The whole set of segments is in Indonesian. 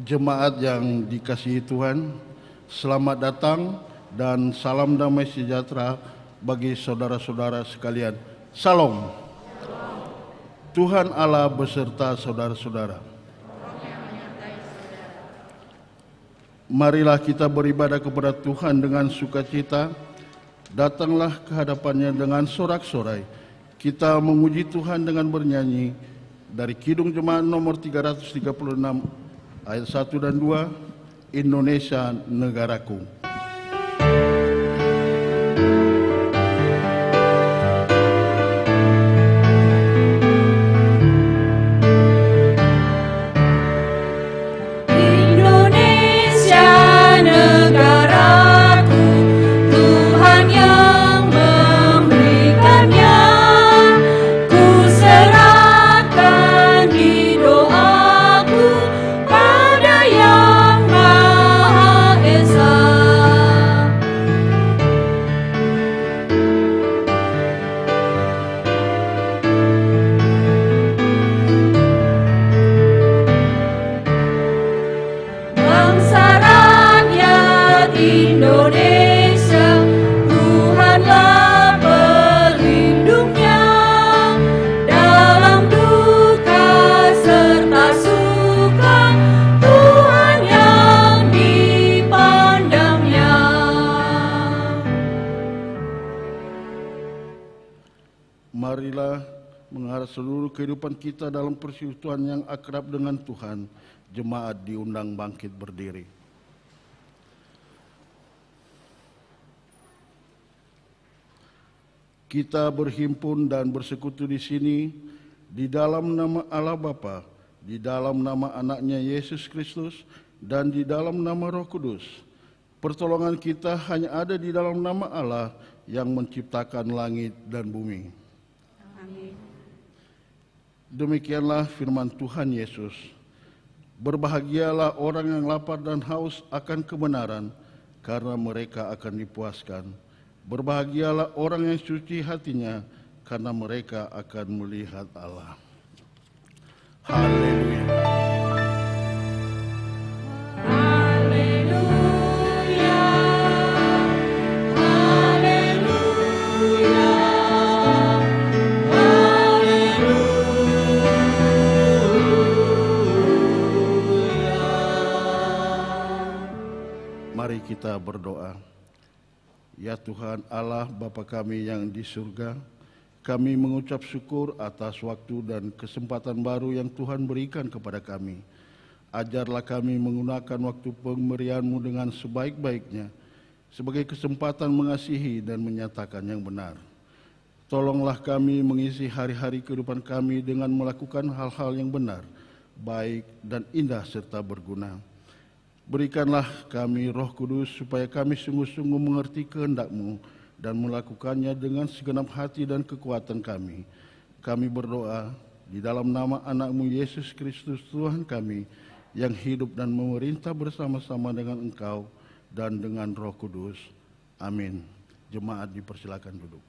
Jemaat yang dikasihi Tuhan, selamat datang dan salam damai sejahtera bagi saudara-saudara sekalian. Salam. Tuhan Allah beserta saudara-saudara. Marilah kita beribadah kepada Tuhan dengan sukacita. Datanglah ke hadapannya dengan sorak-sorai. Kita memuji Tuhan dengan bernyanyi dari Kidung Jemaat nomor 336 ayat 1 dan 2, Indonesia Negaraku. Marilah mengarah seluruh kehidupan kita dalam persekutuan yang akrab dengan Tuhan. Jemaat diundang bangkit berdiri. Kita berhimpun dan bersekutu di sini di dalam nama Allah Bapa, di dalam nama anaknya Yesus Kristus, dan di dalam nama Roh Kudus. Pertolongan kita hanya ada di dalam nama Allah yang menciptakan langit dan bumi. Amin. Demikianlah firman Tuhan Yesus. Berbahagialah orang yang lapar dan haus akan kebenaran, karena mereka akan dipuaskan. Berbahagialah orang yang suci hatinya, karena mereka akan melihat Allah. Haleluya. Mari kita berdoa. Ya Tuhan Allah Bapa kami yang di surga, kami mengucap syukur atas waktu dan kesempatan baru yang Tuhan berikan kepada kami. Ajarlah kami menggunakan waktu pemberian-Mu dengan sebaik-baiknya, sebagai kesempatan mengasihi dan menyatakan yang benar. Tolonglah kami mengisi hari-hari kehidupan kami dengan melakukan hal-hal yang benar, baik dan indah serta berguna. Berikanlah kami Roh Kudus supaya kami sungguh-sungguh mengerti kehendak-Mu dan melakukannya dengan segenap hati dan kekuatan kami. Kami berdoa di dalam nama anak-Mu Yesus Kristus Tuhan kami, yang hidup dan memerintah bersama-sama dengan Engkau dan dengan Roh Kudus. Amin. Jemaat dipersilakan duduk.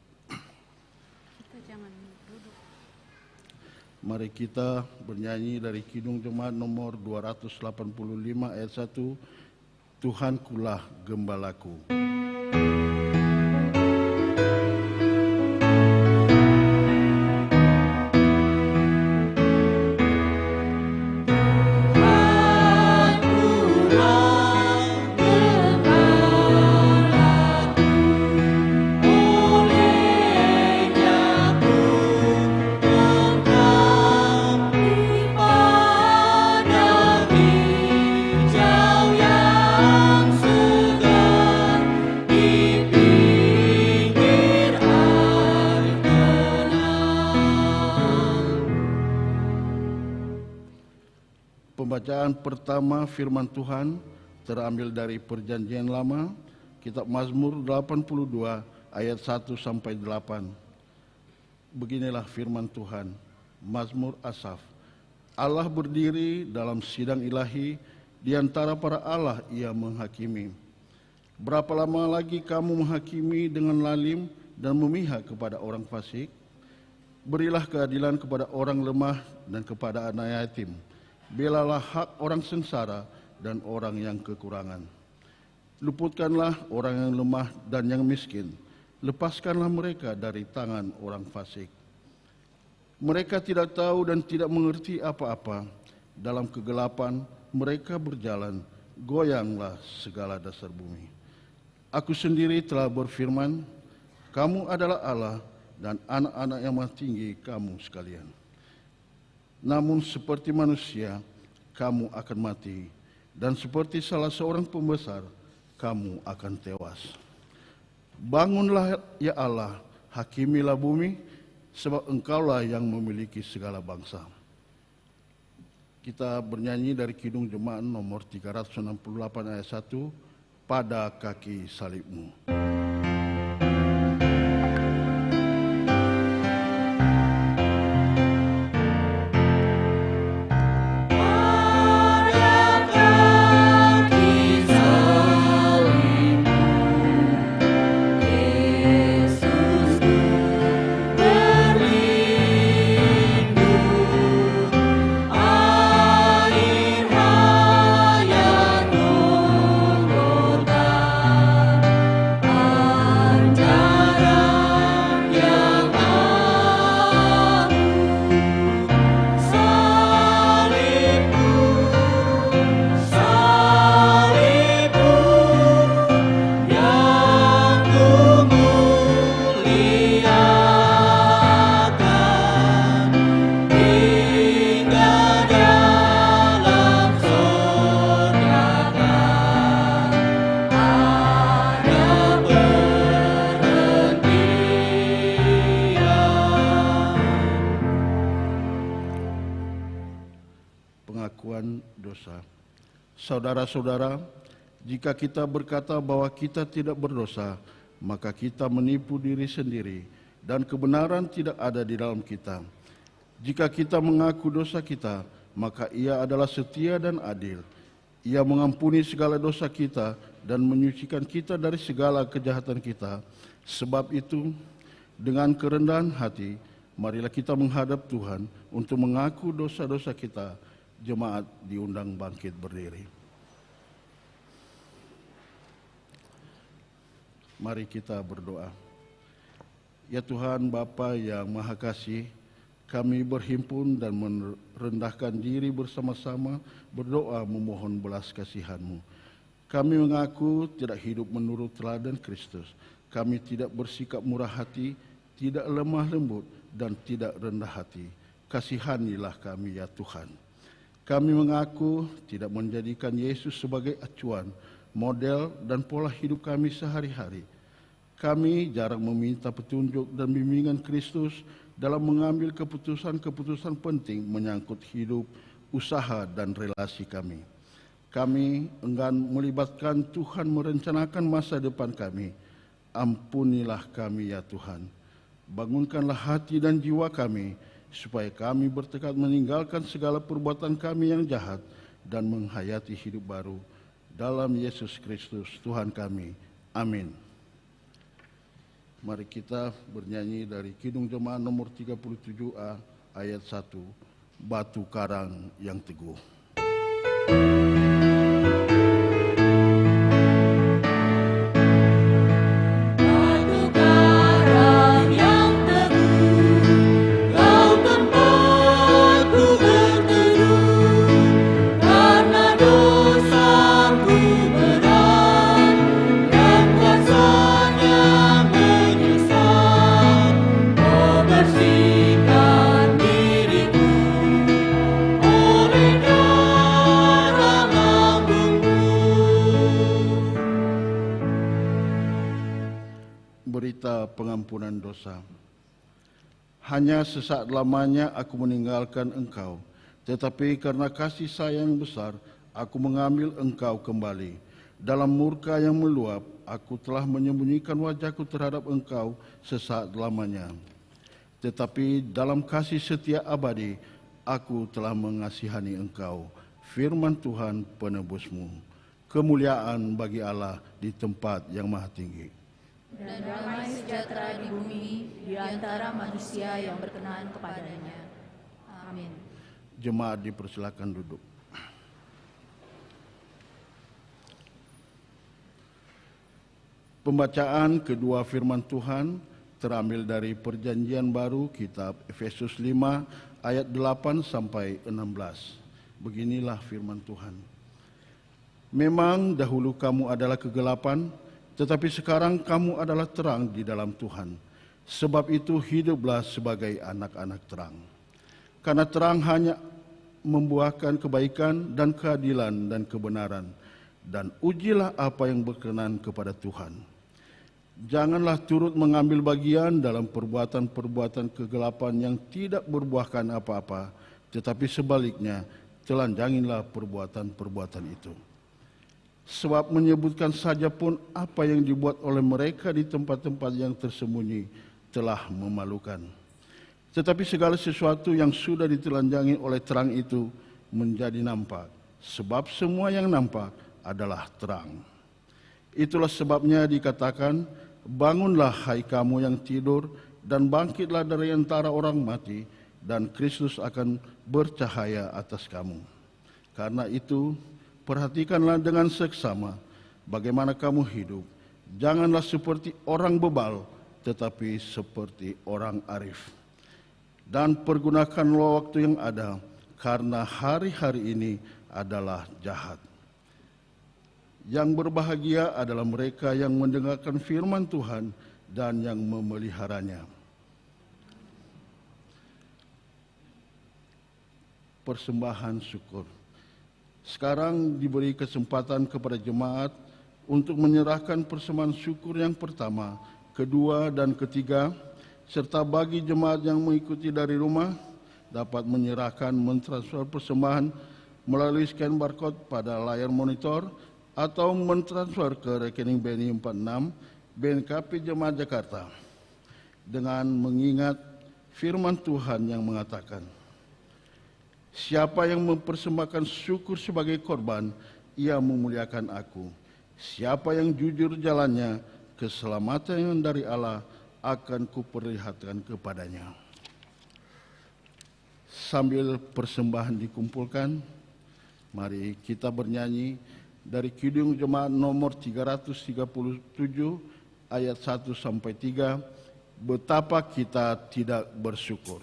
Mari kita bernyanyi dari Kidung Jemaat nomor 285 ayat 1, Tuhankulah Gembalaku. Pembacaan pertama firman Tuhan terambil dari Perjanjian Lama, kitab Mazmur 82 ayat 1 sampai 8. Beginilah firman Tuhan, Mazmur Asaf. Allah berdiri dalam sidang ilahi, di antara para Allah ia menghakimi. Berapa lama lagi kamu menghakimi dengan lalim dan memihak kepada orang fasik? Berilah keadilan kepada orang lemah dan kepada anak yatim. Belalah hak orang sengsara dan orang yang kekurangan. Luputkanlah orang yang lemah dan yang miskin. Lepaskanlah mereka dari tangan orang fasik. Mereka tidak tahu dan tidak mengerti apa-apa. Dalam kegelapan mereka berjalan, goyanglah segala dasar bumi. Aku sendiri telah berfirman, kamu adalah Allah dan anak-anak yang maha tinggi kamu sekalian. Namun seperti manusia, kamu akan mati, dan seperti salah seorang pembesar, kamu akan tewas. Bangunlah ya Allah, hakimilah bumi, sebab engkaulah yang memiliki segala bangsa. Kita bernyanyi dari Kidung Jemaat nomor 368 ayat 1, pada kaki salibmu. Pengakuan dosa. Saudara-saudara, jika kita berkata bahwa kita tidak berdosa, maka kita menipu diri sendiri dan kebenaran tidak ada di dalam kita. Jika kita mengaku dosa kita, maka Ia adalah setia dan adil. Ia mengampuni segala dosa kita dan menyucikan kita dari segala kejahatan kita. Sebab itu, dengan kerendahan hati, marilah kita menghadap Tuhan untuk mengaku dosa-dosa kita. Jemaat diundang bangkit berdiri. Mari kita berdoa. Ya Tuhan Bapa yang Maha Kasih, kami berhimpun dan merendahkan diri bersama-sama berdoa memohon belas kasihan-Mu. Kami mengaku tidak hidup menurut teladan Kristus. Kami tidak bersikap murah hati, tidak lemah lembut, dan tidak rendah hati. Kasihanilah kami ya Tuhan. Kami mengaku tidak menjadikan Yesus sebagai acuan, model, dan pola hidup kami sehari-hari. Kami jarang meminta petunjuk dan bimbingan Kristus dalam mengambil keputusan-keputusan penting menyangkut hidup, usaha, dan relasi kami. Kami enggan melibatkan Tuhan merencanakan masa depan kami. Ampunilah kami ya Tuhan. Bangunkanlah hati dan jiwa kami, supaya kami bertekad meninggalkan segala perbuatan kami yang jahat dan menghayati hidup baru. Dalam Yesus Kristus Tuhan kami. Amin. Mari kita bernyanyi dari Kidung Jemaat nomor 37A ayat 1, Batu Karang yang Teguh. Berita pengampunan dosa. Hanya sesaat lamanya aku meninggalkan engkau, tetapi karena kasih sayang besar, aku mengambil engkau kembali. Dalam murka yang meluap, aku telah menyembunyikan wajahku terhadap engkau sesaat lamanya. Tetapi dalam kasih setia abadi, aku telah mengasihani engkau. Firman Tuhan penebusmu. Kemuliaan bagi Allah di tempat yang maha tinggi. Dan damai sejahtera di bumi di antara manusia yang berkenan kepadanya. Amin. Jemaat dipersilakan duduk. Pembacaan kedua firman Tuhan terambil dari Perjanjian Baru kitab Efesus 5 ayat 8 sampai 16. Beginilah firman Tuhan. Memang dahulu kamu adalah kegelapan, tetapi sekarang kamu adalah terang di dalam Tuhan. Sebab itu hiduplah sebagai anak-anak terang. Karena terang hanya membuahkan kebaikan dan keadilan dan kebenaran. Dan ujilah apa yang berkenan kepada Tuhan. Janganlah turut mengambil bagian dalam perbuatan-perbuatan kegelapan yang tidak berbuahkan apa-apa, tetapi sebaliknya telanjangilah perbuatan-perbuatan itu. Sebab menyebutkan saja pun apa yang dibuat oleh mereka di tempat-tempat yang tersembunyi telah memalukan. Tetapi segala sesuatu yang sudah ditelanjangi oleh terang itu menjadi nampak, sebab semua yang nampak adalah terang. Itulah sebabnya dikatakan, bangunlah hai kamu yang tidur, dan bangkitlah dari antara orang mati, dan Kristus akan bercahaya atas kamu. Karena itu, perhatikanlah dengan seksama bagaimana kamu hidup. Janganlah seperti orang bebal, tetapi seperti orang arif. Dan pergunakanlah waktu yang ada, karena hari-hari ini adalah jahat. Yang berbahagia adalah mereka yang mendengarkan firman Tuhan dan yang memeliharanya. Persembahan syukur. Sekarang diberi kesempatan kepada jemaat untuk menyerahkan persembahan syukur yang pertama, kedua, dan ketiga, serta bagi jemaat yang mengikuti dari rumah dapat menyerahkan mentransfer persembahan melalui scan barcode pada layar monitor atau mentransfer ke rekening BNI 46 BNKP Jemaat Jakarta dengan mengingat firman Tuhan yang mengatakan, siapa yang mempersembahkan syukur sebagai korban, ia memuliakan aku. Siapa yang jujur jalannya, keselamatan yang dari Allah akan kuperlihatkan kepadanya. Sambil persembahan dikumpulkan, mari kita bernyanyi dari Kidung Jemaat nomor 337 ayat 1 sampai 3, betapa kita tidak bersyukur.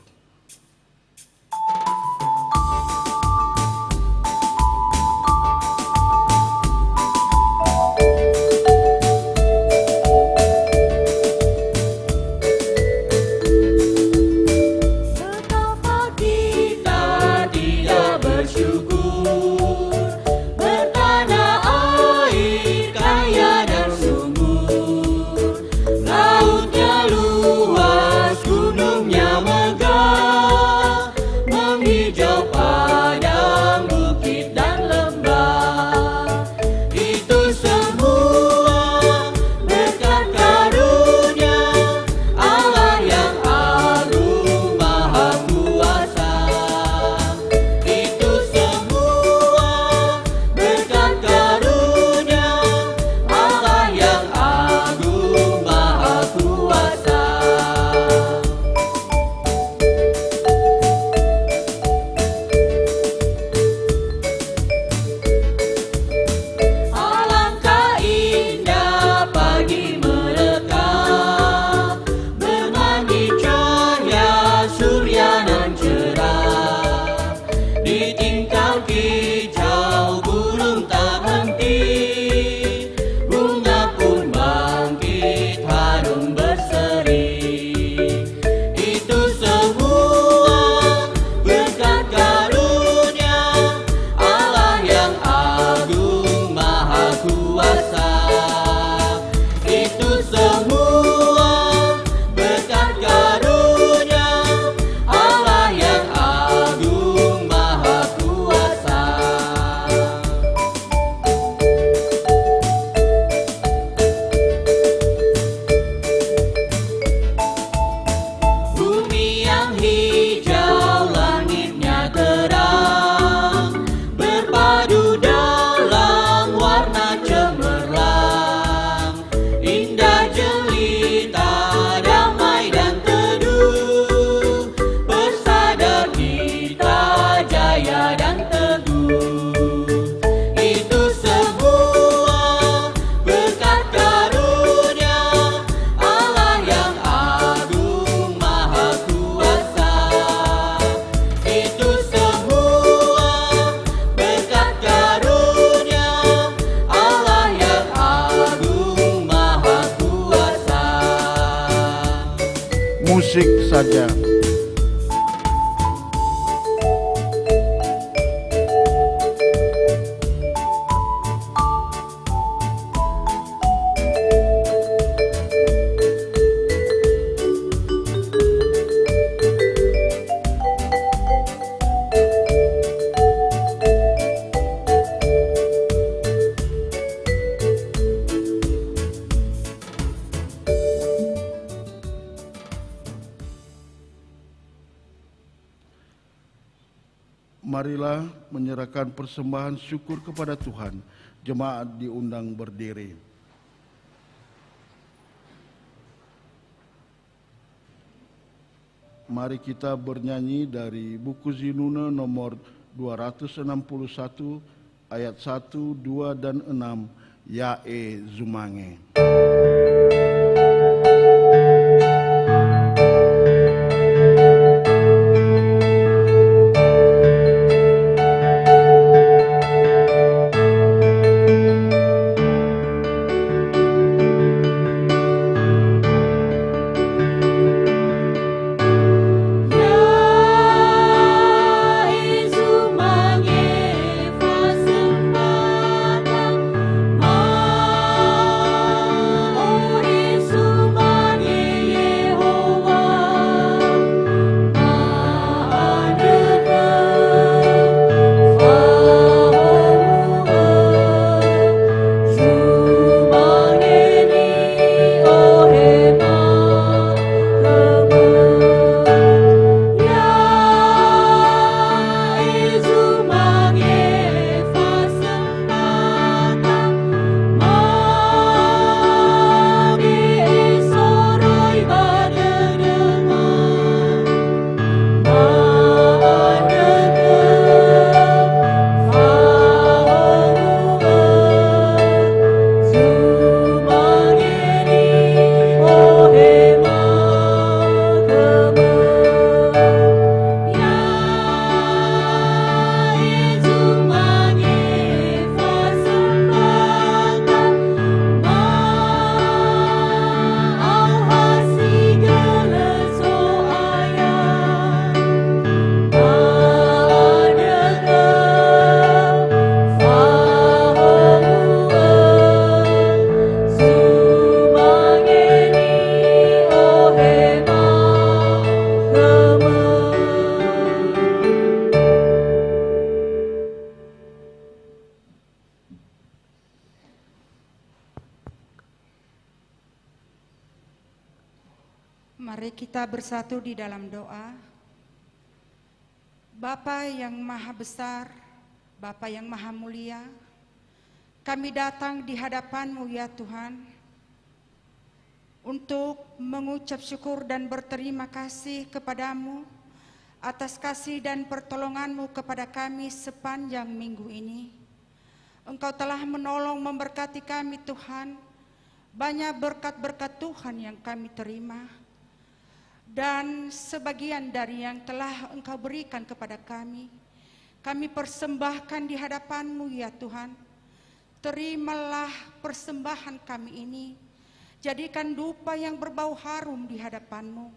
Berpadu musik saja. Marilah menyerahkan persembahan syukur kepada Tuhan. Jemaat diundang berdiri. Mari kita bernyanyi dari buku Zinune nomor 261 ayat 1, 2, dan 6. Yae Zumange. Mari kita bersatu di dalam doa. Bapa yang maha besar, Bapa yang maha mulia, kami datang di hadapan-Mu ya Tuhan, untuk mengucap syukur dan berterima kasih kepada-Mu atas kasih dan pertolongan-Mu kepada kami sepanjang minggu ini. Engkau telah menolong memberkati kami Tuhan, banyak berkat-berkat Tuhan yang kami terima. Dan sebagian dari yang telah Engkau berikan kepada kami persembahkan di hadapan-Mu ya Tuhan. Terimalah persembahan kami ini, jadikan dupa yang berbau harum di hadapan-Mu.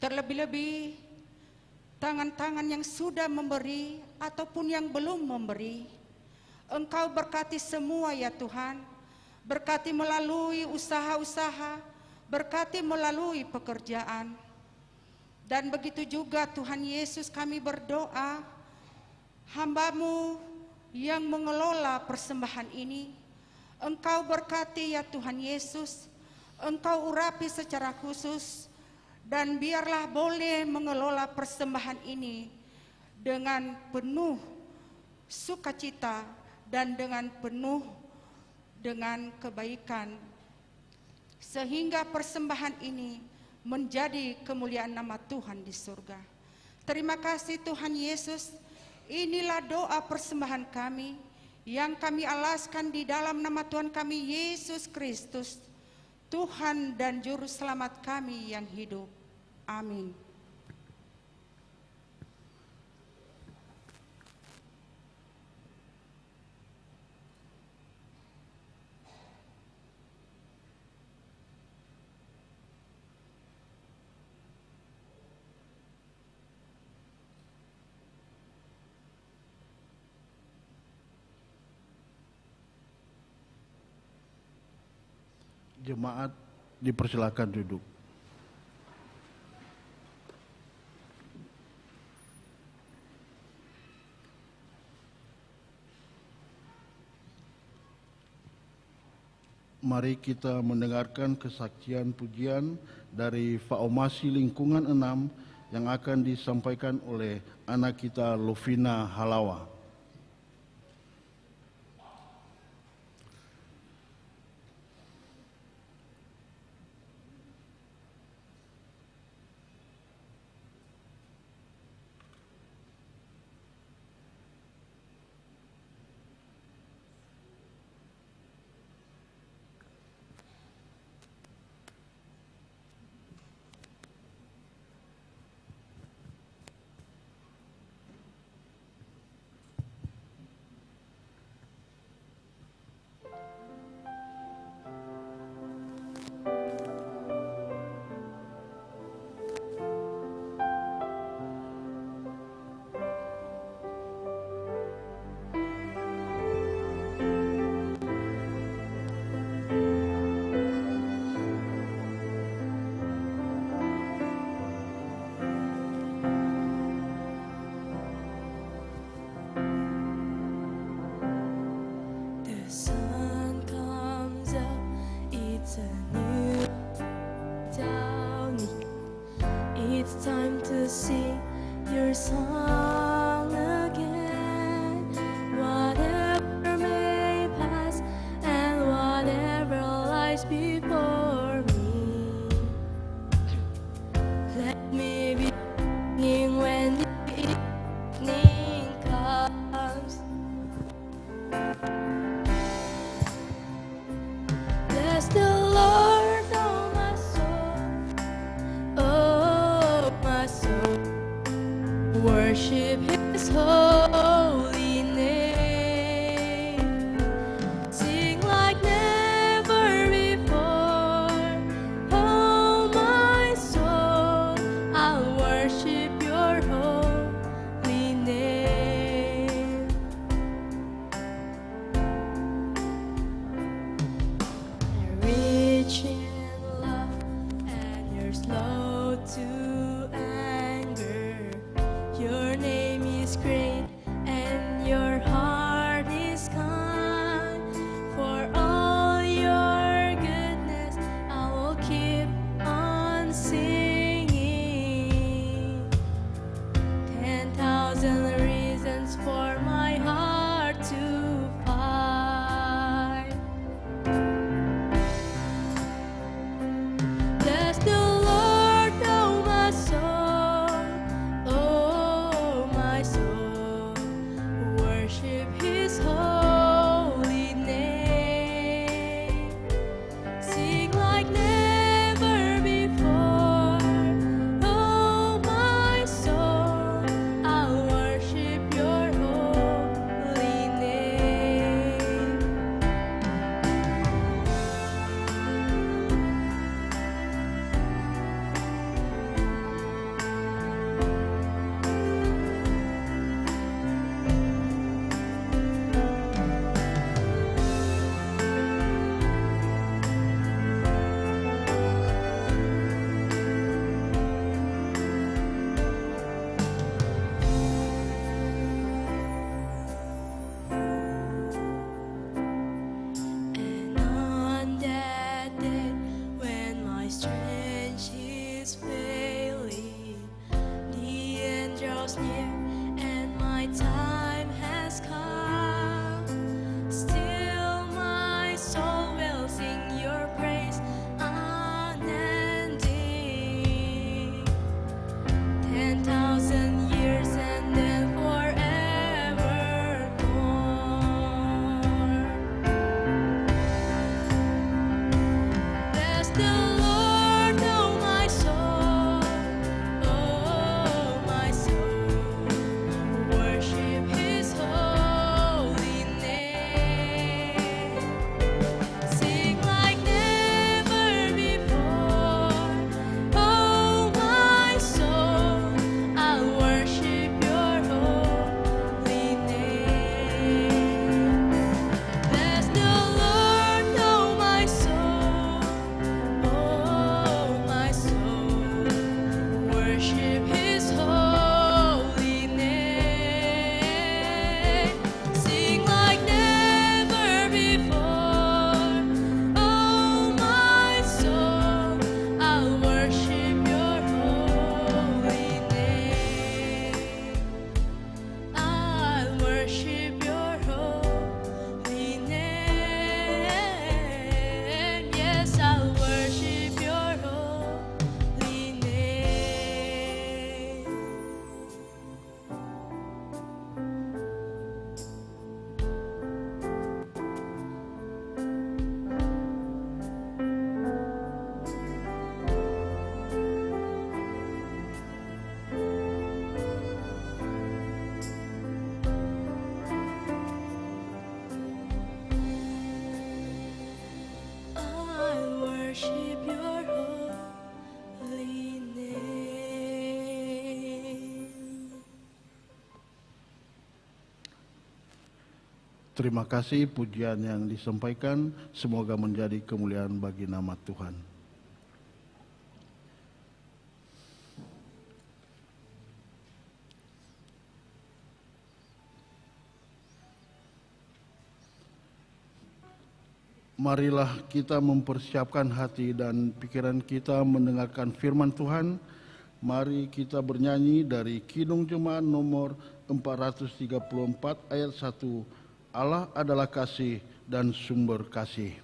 Terlebih-lebih tangan-tangan yang sudah memberi ataupun yang belum memberi, Engkau berkati semua ya Tuhan. Berkati melalui usaha-usaha, berkati melalui pekerjaan. Dan begitu juga Tuhan Yesus, kami berdoa, hamba-Mu yang mengelola persembahan ini, Engkau berkati ya Tuhan Yesus, Engkau urapi secara khusus, dan biarlah boleh mengelola persembahan ini dengan penuh sukacita dan dengan penuh dengan kebaikan, sehingga persembahan ini menjadi kemuliaan nama Tuhan di surga. Terima kasih Tuhan Yesus. Inilah doa persembahan kami yang kami alaskan di dalam nama Tuhan kami Yesus Kristus, Tuhan dan Juru Selamat kami yang hidup. Amin. Jemaat dipersilakan duduk. Mari kita mendengarkan kesaksian pujian dari Faomasi Lingkungan 6 yang akan disampaikan oleh anak kita Lovina Halawa. The sun comes up, it's a new dawning. It's time to sing your song again. Whatever may pass and whatever lies before me, let me be singing when the evening comes. Terima kasih pujian yang disampaikan, semoga menjadi kemuliaan bagi nama Tuhan. Marilah kita mempersiapkan hati dan pikiran kita mendengarkan firman Tuhan. Mari kita bernyanyi dari Kidung Jemaat nomor 434 ayat 1. Allah adalah kasih dan sumber kasih.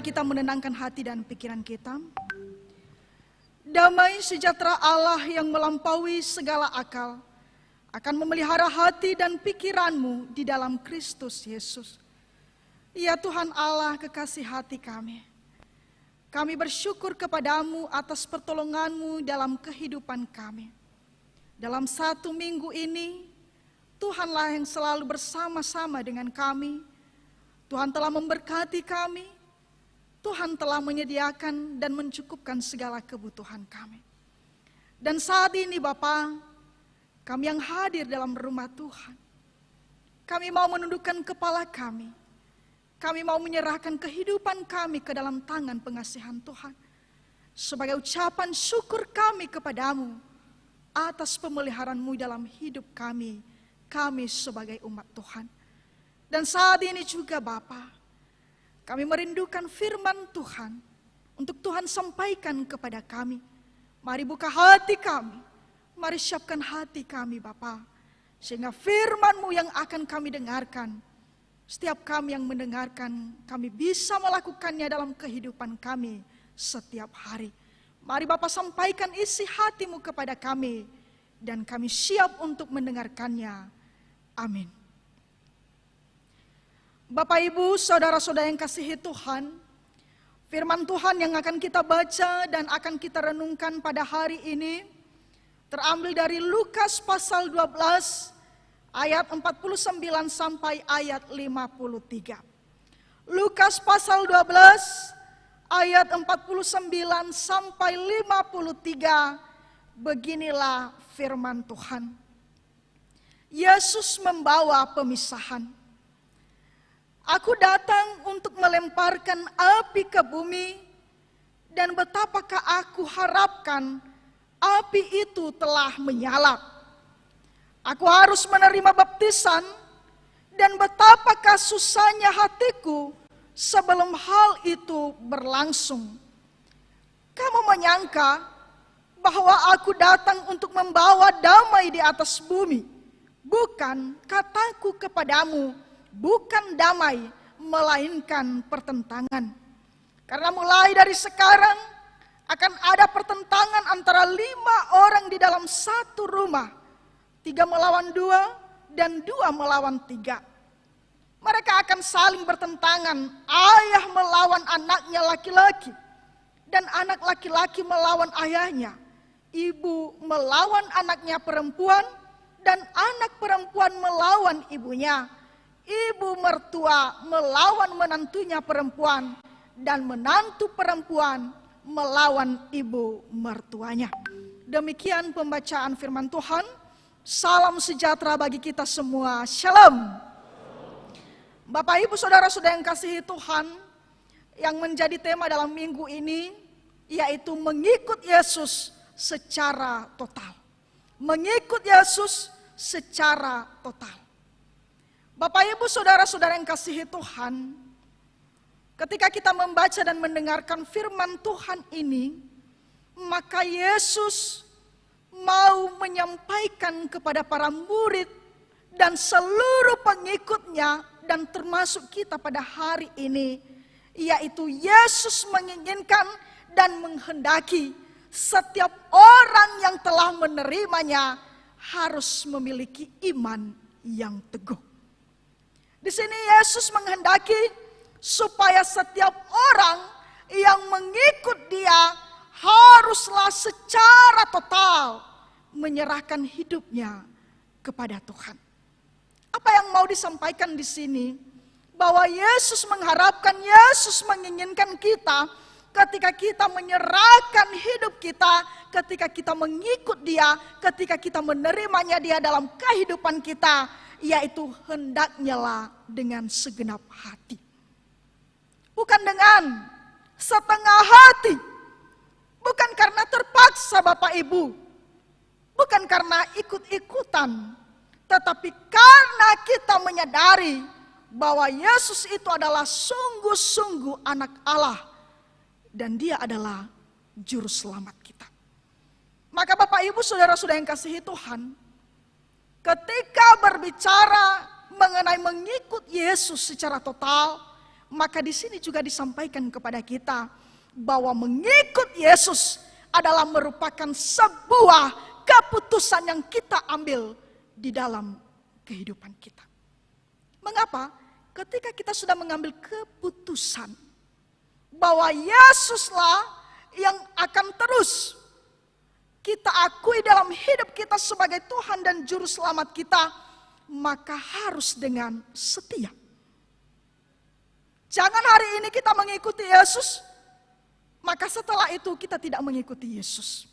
Kita menenangkan hati dan pikiran kita. Damai sejahtera Allah yang melampaui segala akal akan memelihara hati dan pikiranmu di dalam Kristus Yesus. Ya Tuhan Allah, kekasih hati kami, kami bersyukur kepadamu atas pertolonganmu dalam kehidupan kami. Dalam 1 minggu ini, Tuhanlah yang selalu bersama-sama dengan kami. Tuhan telah memberkati kami. Tuhan telah menyediakan dan mencukupkan segala kebutuhan kami. Dan saat ini Bapa, kami yang hadir dalam rumah Tuhan, kami mau menundukkan kepala kami. Kami mau menyerahkan kehidupan kami ke dalam tangan pengasihan Tuhan. Sebagai ucapan syukur kami kepadamu atas pemeliharaan-Mu dalam hidup kami sebagai umat Tuhan. Dan saat ini juga Bapa, kami merindukan firman Tuhan untuk Tuhan sampaikan kepada kami. Mari buka hati kami, mari siapkan hati kami Bapa, sehingga firman-Mu yang akan kami dengarkan, setiap kami yang mendengarkan, kami bisa melakukannya dalam kehidupan kami setiap hari. Mari Bapa sampaikan isi hati-Mu kepada kami, dan kami siap untuk mendengarkannya. Amin. Bapak, Ibu, saudara-saudara yang kasihi Tuhan, firman Tuhan yang akan kita baca dan akan kita renungkan pada hari ini terambil dari Lukas pasal 12 ayat 49 sampai ayat 53. Lukas pasal 12 ayat 49 sampai 53, beginilah firman Tuhan. Yesus membawa pemisahan. Aku datang untuk melemparkan api ke bumi, dan betapakah aku harapkan api itu telah menyala. Aku harus menerima baptisan, dan betapakah susahnya hatiku sebelum hal itu berlangsung. Kamu menyangka bahwa aku datang untuk membawa damai di atas bumi. Bukan, kataku kepadamu, bukan damai, melainkan pertentangan. Karena mulai dari sekarang akan ada pertentangan antara 5 orang di dalam satu rumah. 3 melawan 2 dan 2 melawan 3. Mereka akan saling bertentangan. Ayah melawan anaknya laki-laki, dan anak laki-laki melawan ayahnya. Ibu melawan anaknya perempuan, dan anak perempuan melawan ibunya. Ibu mertua melawan menantunya perempuan, dan menantu perempuan melawan ibu mertuanya. Demikian pembacaan firman Tuhan. Salam sejahtera bagi kita semua. Shalom. Bapak Ibu Saudara-saudara yang kasihi Tuhan, yang menjadi tema dalam minggu ini yaitu mengikut Yesus secara total. Mengikut Yesus secara total. Bapak Ibu Saudara-saudara yang kasihi Tuhan, ketika kita membaca dan mendengarkan firman Tuhan ini, maka Yesus mau menyampaikan kepada para murid dan seluruh pengikutnya dan termasuk kita pada hari ini, yaitu Yesus menginginkan dan menghendaki setiap orang yang telah menerimanya harus memiliki iman yang teguh. Di sini Yesus menghendaki supaya setiap orang yang mengikut Dia haruslah secara total menyerahkan hidupnya kepada Tuhan. Apa yang mau disampaikan di sini? Bahwa Yesus mengharapkan, Yesus menginginkan kita ketika kita menyerahkan hidup kita, ketika kita mengikut Dia, ketika kita menerimanya Dia dalam kehidupan kita, yaitu hendaknya lah dengan segenap hati. Bukan dengan setengah hati. Bukan karena terpaksa Bapak Ibu. Bukan karena ikut-ikutan. Tetapi karena kita menyadari bahwa Yesus itu adalah sungguh-sungguh anak Allah. Dan Dia adalah juru selamat kita. Maka Bapak Ibu Saudara-saudara yang kasihi Tuhan, ketika berbicara mengenai mengikut Yesus secara total, maka di sini juga disampaikan kepada kita bahwa mengikut Yesus adalah merupakan sebuah keputusan yang kita ambil di dalam kehidupan kita. Mengapa? Ketika kita sudah mengambil keputusan bahwa Yesuslah yang akan terus kita akui dalam hidup kita sebagai Tuhan dan Juru Selamat kita, maka harus dengan setia. Jangan hari ini kita mengikuti Yesus, maka setelah itu kita tidak mengikuti Yesus.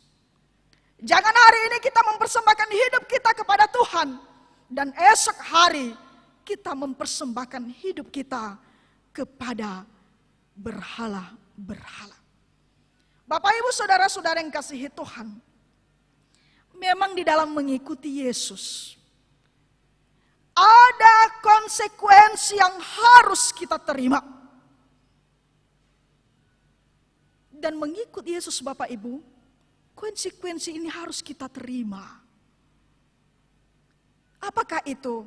Jangan hari ini kita mempersembahkan hidup kita kepada Tuhan, dan esok hari kita mempersembahkan hidup kita kepada berhala-berhala. Bapak Ibu Saudara-saudara yang kasihi Tuhan, memang di dalam mengikuti Yesus ada konsekuensi yang harus kita terima. Dan mengikut Yesus Bapak Ibu, konsekuensi ini harus kita terima. Apakah itu?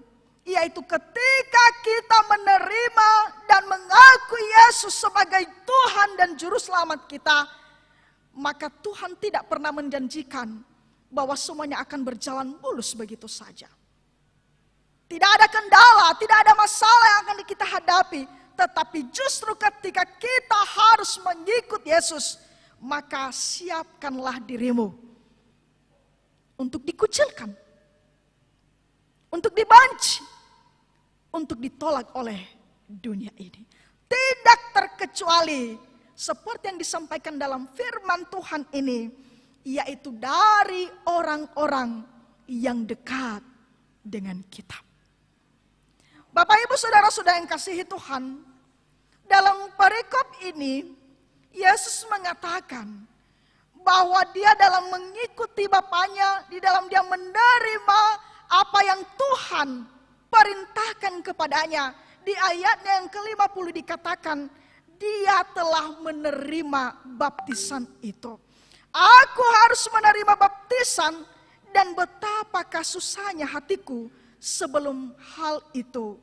Yaitu ketika kita menerima dan mengakui Yesus sebagai Tuhan dan Juru Selamat kita, maka Tuhan tidak pernah menjanjikan bahwa semuanya akan berjalan mulus begitu saja. Tidak ada kendala, tidak ada masalah yang akan kita hadapi. Tetapi justru ketika kita harus mengikut Yesus, maka siapkanlah dirimu untuk dikucilkan, untuk dibenci, untuk ditolak oleh dunia ini. Tidak terkecuali seperti yang disampaikan dalam firman Tuhan ini, yaitu dari orang-orang yang dekat dengan kita. Bapak Ibu Saudara-saudara yang kasihi Tuhan, dalam perikop ini Yesus mengatakan bahwa Dia dalam mengikuti Bapaknya, di dalam Dia menerima apa yang Tuhan perintahkan kepadanya. Di ayatnya yang ke-50 dikatakan, Dia telah menerima baptisan itu. Aku harus menerima baptisan, dan betapakah susahnya hatiku sebelum hal itu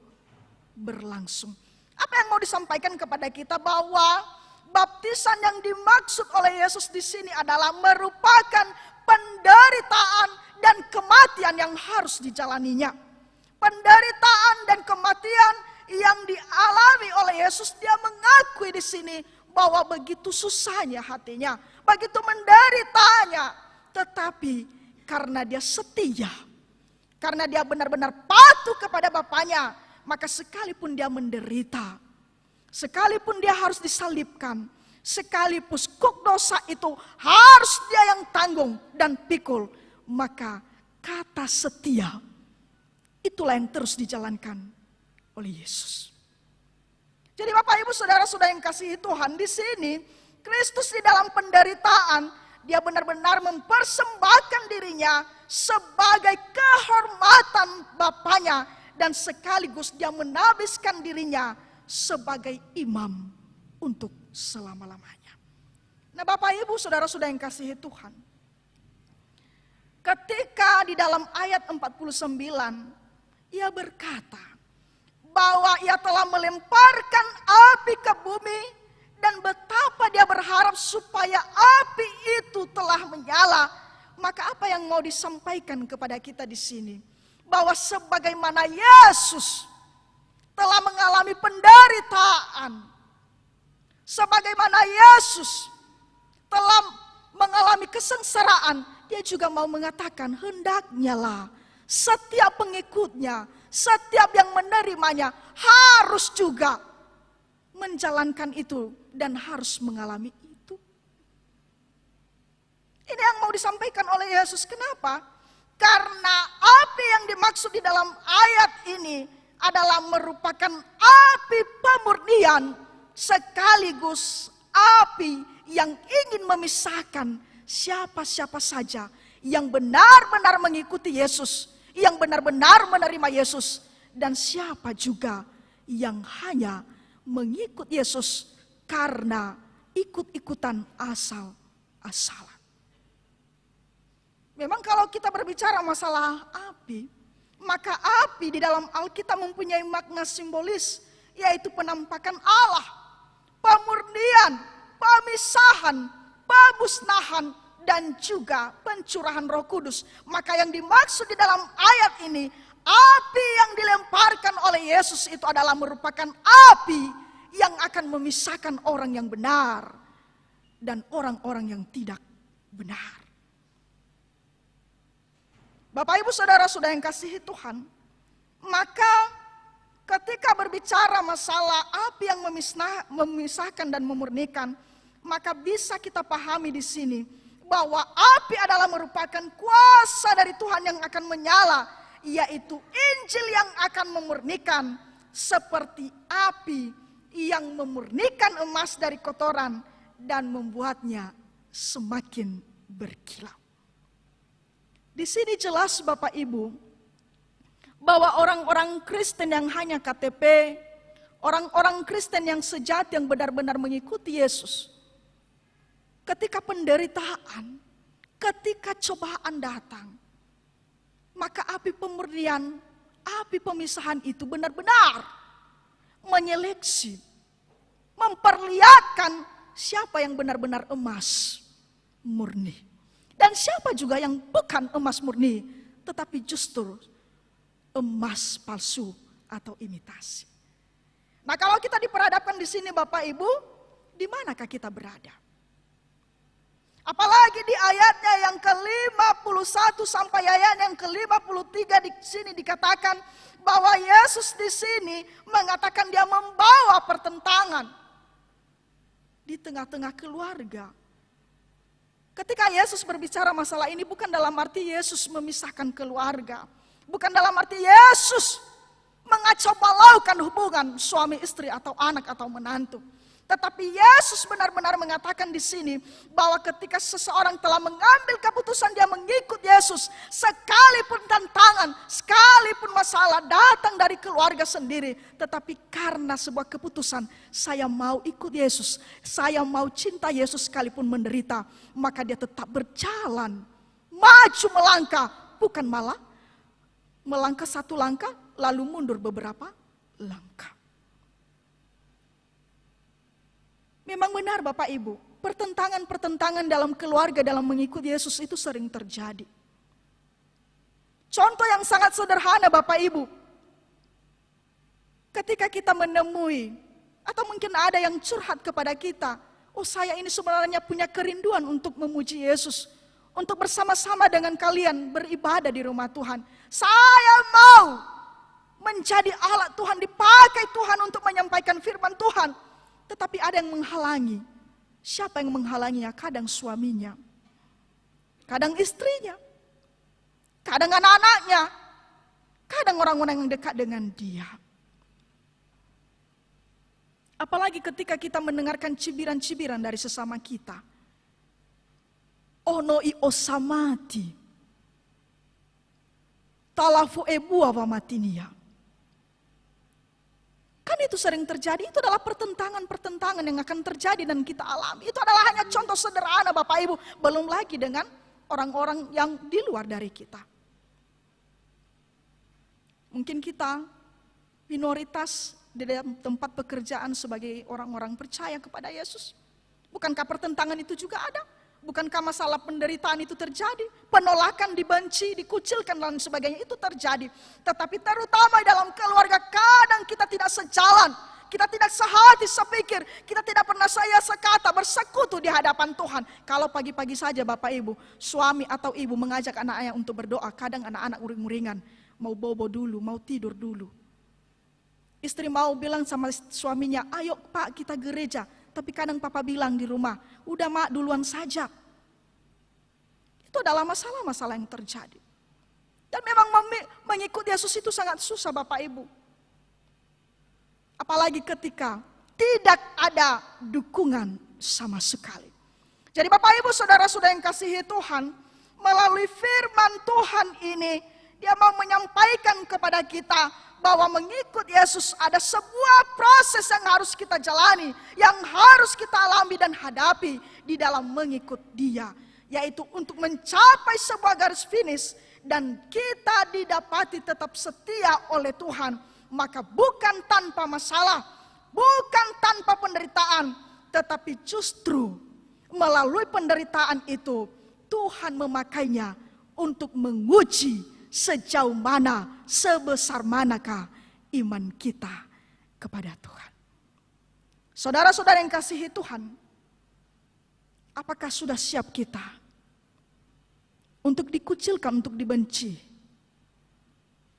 berlangsung. Apa yang mau disampaikan kepada kita? Bahwa baptisan yang dimaksud oleh Yesus di sini adalah merupakan penderitaan dan kematian yang harus dijalaninya. Penderitaan dan kematian yang dialami oleh Yesus, Dia mengakui di sini bahwa begitu susahnya hatinya, begitu menderitanya, tetapi karena Dia setia, karena Dia benar-benar patuh kepada Bapaknya, maka sekalipun Dia menderita, sekalipun Dia harus disalibkan, sekalipun kuk dosa itu harus Dia yang tanggung dan pikul, maka kata setia itulah yang terus dijalankan oleh Yesus. Jadi Bapak Ibu Saudara-saudara yang kasihi Tuhan, di sini Kristus di dalam penderitaan, dia benar-benar mempersembahkan dirinya sebagai kehormatan Bapaknya, dan sekaligus dia menabiskan dirinya sebagai imam untuk selama-lamanya. Nah Bapak Ibu Saudara-saudara yang kasihi Tuhan, ketika di dalam ayat 49, ia berkata bahwa ia telah melemparkan api ke bumi, dan betapa dia berharap supaya api itu telah menyala. Maka apa yang mau disampaikan kepada kita di sini? Bahwa sebagaimana Yesus telah mengalami penderitaan, sebagaimana Yesus telah mengalami kesengsaraan, dia juga mau mengatakan hendaknya lah setiap pengikutnya, setiap yang menerimanya harus juga menjalankan itu dan harus mengalami itu. Ini yang mau disampaikan oleh Yesus. Kenapa? Karena api yang dimaksud di dalam ayat ini adalah merupakan api pemurnian, sekaligus api yang ingin memisahkan siapa-siapa saja yang benar-benar mengikuti Yesus, yang benar-benar menerima Yesus, dan siapa juga yang hanya mengikut Yesus karena ikut-ikutan asal-asalan. Memang kalau kita berbicara masalah api, maka api di dalam Alkitab mempunyai makna simbolis, yaitu penampakan Allah, pemurnian, pemisahan, pemusnahan, dan juga pencurahan Roh Kudus. Maka yang dimaksud di dalam ayat ini, api yang dilemparkan oleh Yesus itu adalah merupakan api yang akan memisahkan orang yang benar dan orang-orang yang tidak benar. Bapak Ibu Saudara-saudara yang kasihi Tuhan, maka ketika berbicara masalah api yang memisahkan dan memurnikan, maka bisa kita pahami di sini bahwa api adalah merupakan kuasa dari Tuhan yang akan menyala, yaitu Injil yang akan memurnikan, seperti api yang memurnikan emas dari kotoran dan membuatnya semakin berkilau. Di sini jelas Bapak Ibu bahwa orang-orang Kristen yang hanya KTP, orang-orang Kristen yang sejati yang benar-benar mengikuti Yesus, ketika penderitaan, ketika cobaan datang, maka api pemurnian, api pemisahan itu benar-benar menyeleksi, memperlihatkan siapa yang benar-benar emas murni, dan siapa juga yang bukan emas murni, tetapi justru emas palsu atau imitasi. Nah, kalau kita diperhadapkan di sini Bapak Ibu, di manakah kita berada? Apalagi di ayatnya yang ke-51 sampai ayat yang ke-53 di sini dikatakan bahwa Yesus di sini mengatakan dia membawa pertentangan di tengah-tengah keluarga. Ketika Yesus berbicara masalah ini bukan dalam arti Yesus memisahkan keluarga, bukan dalam arti Yesus mengacau balaukan hubungan suami istri atau anak atau menantu. Tetapi Yesus benar-benar mengatakan di sini bahwa ketika seseorang telah mengambil keputusan dia mengikut Yesus, sekalipun tantangan, sekalipun masalah datang dari keluarga sendiri, tetapi karena sebuah keputusan, saya mau ikut Yesus, saya mau cinta Yesus sekalipun menderita, maka dia tetap berjalan, maju melangkah, bukan malah melangkah satu langkah lalu mundur beberapa langkah. Memang benar Bapak Ibu, pertentangan-pertentangan dalam keluarga dalam mengikuti Yesus itu sering terjadi. Contoh yang sangat sederhana Bapak Ibu, ketika kita menemui, atau mungkin ada yang curhat kepada kita, oh saya ini sebenarnya punya kerinduan untuk memuji Yesus, untuk bersama-sama dengan kalian beribadah di rumah Tuhan. Saya mau menjadi alat Tuhan, dipakai Tuhan untuk menyampaikan firman Tuhan. Tetapi ada yang menghalangi. Siapa yang menghalanginya? Kadang suaminya, kadang istrinya, kadang anak-anaknya, kadang orang-orang yang dekat dengan dia. Apalagi ketika kita mendengarkan cibiran-cibiran dari sesama kita. Ono i osamati. Talafu ebua wamatinia. Kan itu sering terjadi, itu adalah pertentangan-pertentangan yang akan terjadi dan kita alami. Itu adalah hanya contoh sederhana Bapak Ibu. Belum lagi dengan orang-orang yang di luar dari kita. Mungkin kita minoritas di dalam tempat pekerjaan sebagai orang-orang percaya kepada Yesus. Bukankah pertentangan itu juga ada? Bukankah masalah penderitaan itu terjadi? Penolakan, dibenci, dikucilkan dan sebagainya itu terjadi. Tetapi terutama dalam keluarga kadang kita tidak sejalan. Kita tidak sehati, sepikir. Kita tidak pernah saya sekata bersekutu di hadapan Tuhan. Kalau pagi-pagi saja Bapak Ibu, suami atau ibu mengajak anak-anaknya untuk berdoa. Kadang anak-anak uring-uringan. Mau bobo dulu, mau tidur dulu. Istri mau bilang sama suaminya, ayo Pak kita gereja. Tapi kadang papa bilang di rumah, udah mak duluan saja. Itu adalah masalah-masalah yang terjadi. Dan memang mengikuti Yesus itu sangat susah Bapak Ibu. Apalagi ketika tidak ada dukungan sama sekali. Jadi Bapak Ibu saudara-saudara yang kasihi Tuhan, melalui firman Tuhan ini, Dia mau menyampaikan kepada kita bahwa mengikut Yesus ada sebuah proses yang harus kita jalani, yang harus kita alami dan hadapi di dalam mengikut Dia, yaitu untuk mencapai sebuah garis finish dan kita didapati tetap setia oleh Tuhan. Maka bukan tanpa masalah, bukan tanpa penderitaan, tetapi justru melalui penderitaan itu Tuhan memakainya untuk menguji sejauh mana, sebesar manakah iman kita kepada Tuhan. Saudara-saudara yang kasihi Tuhan, apakah sudah siap kita untuk dikucilkan, untuk dibenci,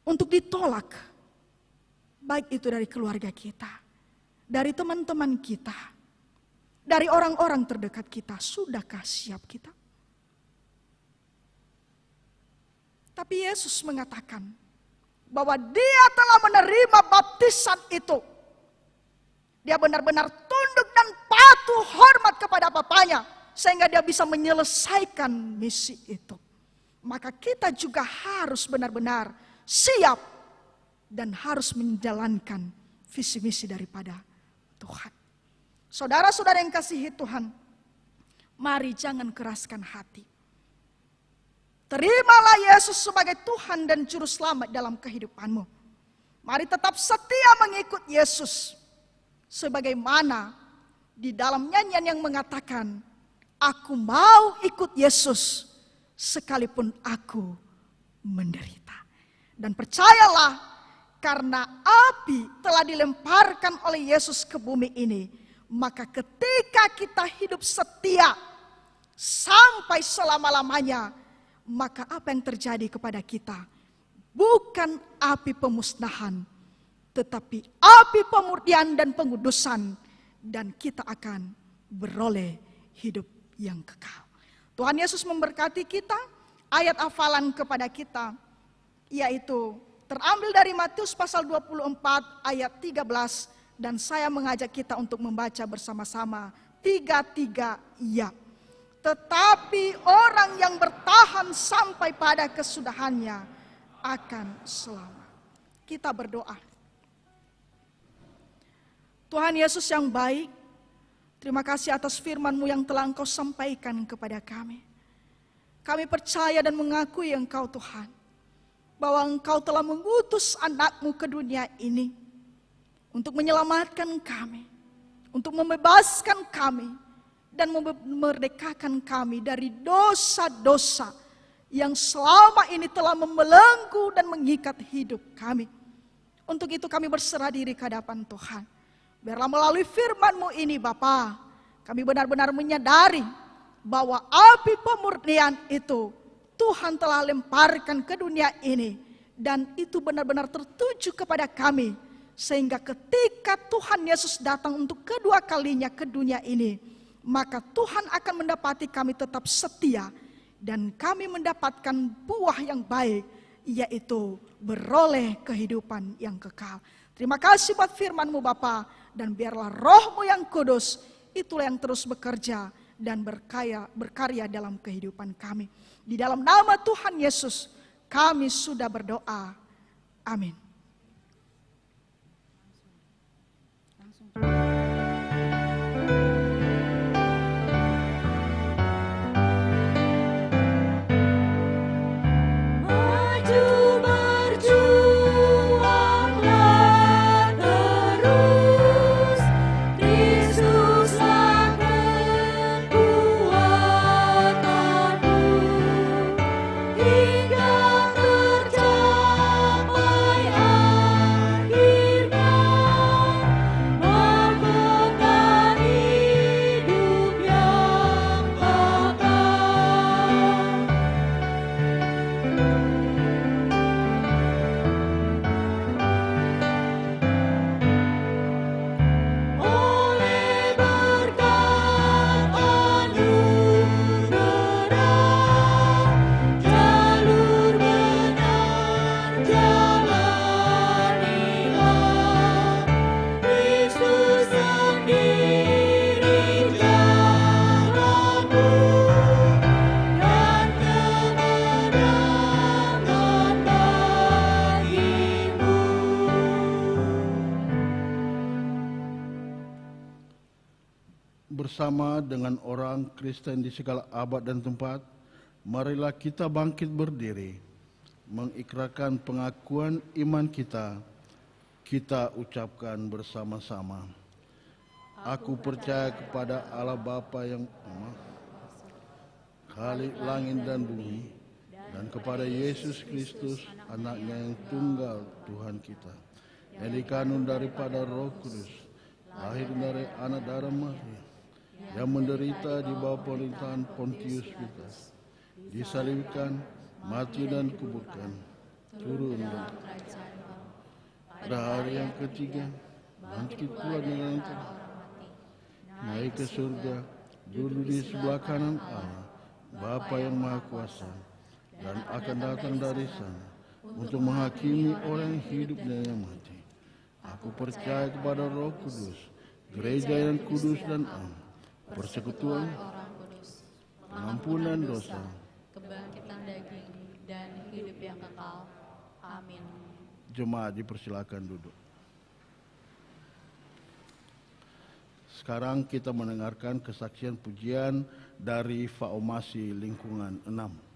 untuk ditolak, baik itu dari keluarga kita, dari teman-teman kita, dari orang-orang terdekat kita? Sudahkah siap kita? Tapi Yesus mengatakan bahwa Dia telah menerima baptisan itu. Dia benar-benar tunduk dan patuh hormat kepada Bapanya, sehingga Dia bisa menyelesaikan misi itu. Maka kita juga harus benar-benar siap dan harus menjalankan visi misi daripada Tuhan. Saudara-saudara yang kasihi Tuhan, mari jangan keraskan hati. Terimalah Yesus sebagai Tuhan dan Juru Selamat dalam kehidupanmu. Mari tetap setia mengikut Yesus. Sebagaimana di dalam nyanyian yang mengatakan, aku mau ikut Yesus sekalipun aku menderita. Dan percayalah, karena api telah dilemparkan oleh Yesus ke bumi ini, maka ketika kita hidup setia sampai selama-lamanya, maka apa yang terjadi kepada kita bukan api pemusnahan, tetapi api pemurnian dan pengudusan, dan kita akan beroleh hidup yang kekal. Tuhan Yesus memberkati kita. Ayat hafalan kepada kita yaitu terambil dari Matius pasal 24 ayat 13, dan saya mengajak kita untuk membaca bersama-sama 3 ya. Tetapi orang yang bertahan sampai pada kesudahannya akan selamat. Kita berdoa. Tuhan Yesus yang baik, terima kasih atas firman-Mu yang telah Engkau sampaikan kepada kami. Kami percaya dan mengakui Engkau Tuhan, bahwa Engkau telah mengutus anak-Mu ke dunia ini untuk menyelamatkan kami, untuk membebaskan kami, dan memerdekakan kami dari dosa-dosa yang selama ini telah membelenggu dan mengikat hidup kami. Untuk itu kami berserah diri ke hadapan Tuhan. Biarlah melalui firman-Mu ini Bapa, kami benar-benar menyadari bahwa api pemurnian itu Tuhan telah lemparkan ke dunia ini, dan itu benar-benar tertuju kepada kami, sehingga ketika Tuhan Yesus datang untuk kedua kalinya ke dunia ini, maka Tuhan akan mendapati kami tetap setia, dan kami mendapatkan buah yang baik, yaitu beroleh kehidupan yang kekal. Terima kasih buat firman-Mu Bapa, dan biarlah Roh-Mu yang kudus itulah yang terus bekerja dan berkarya dalam kehidupan kami. Di dalam nama Tuhan Yesus kami sudah berdoa. Amin. Bersama dengan orang Kristen di segala abad dan tempat, marilah kita bangkit berdiri, mengikrarkan pengakuan iman kita. Kita ucapkan bersama-sama. Aku percaya kepada Allah Bapa yang Ema, Khalik langit dan bumi, dan kepada Yesus Kristus, Anaknya yang tunggal Tuhan kita, yang dikandung daripada Roh Kudus, lahir dari anak darah Maria, yang menderita di bawah pemerintahan Pontius Pilatus, disalibkan, mati dan kuburkan, turun pada hari yang ketiga, bangkit pula dengan naik ke surga, duduk di sebelah kanan Allah, Bapa yang Maha Kuasa, dan akan datang dari sana untuk menghakimi orang yang hidup dan yang mati. Aku percaya kepada Roh Kudus, gereja yang kudus dan am, persekutuan, pengampunan dosa, kebangkitan daging, dan hidup yang kekal. Amin. Jemaat dipersilakan duduk. Sekarang kita mendengarkan kesaksian pujian dari Faomasi Lingkungan 6.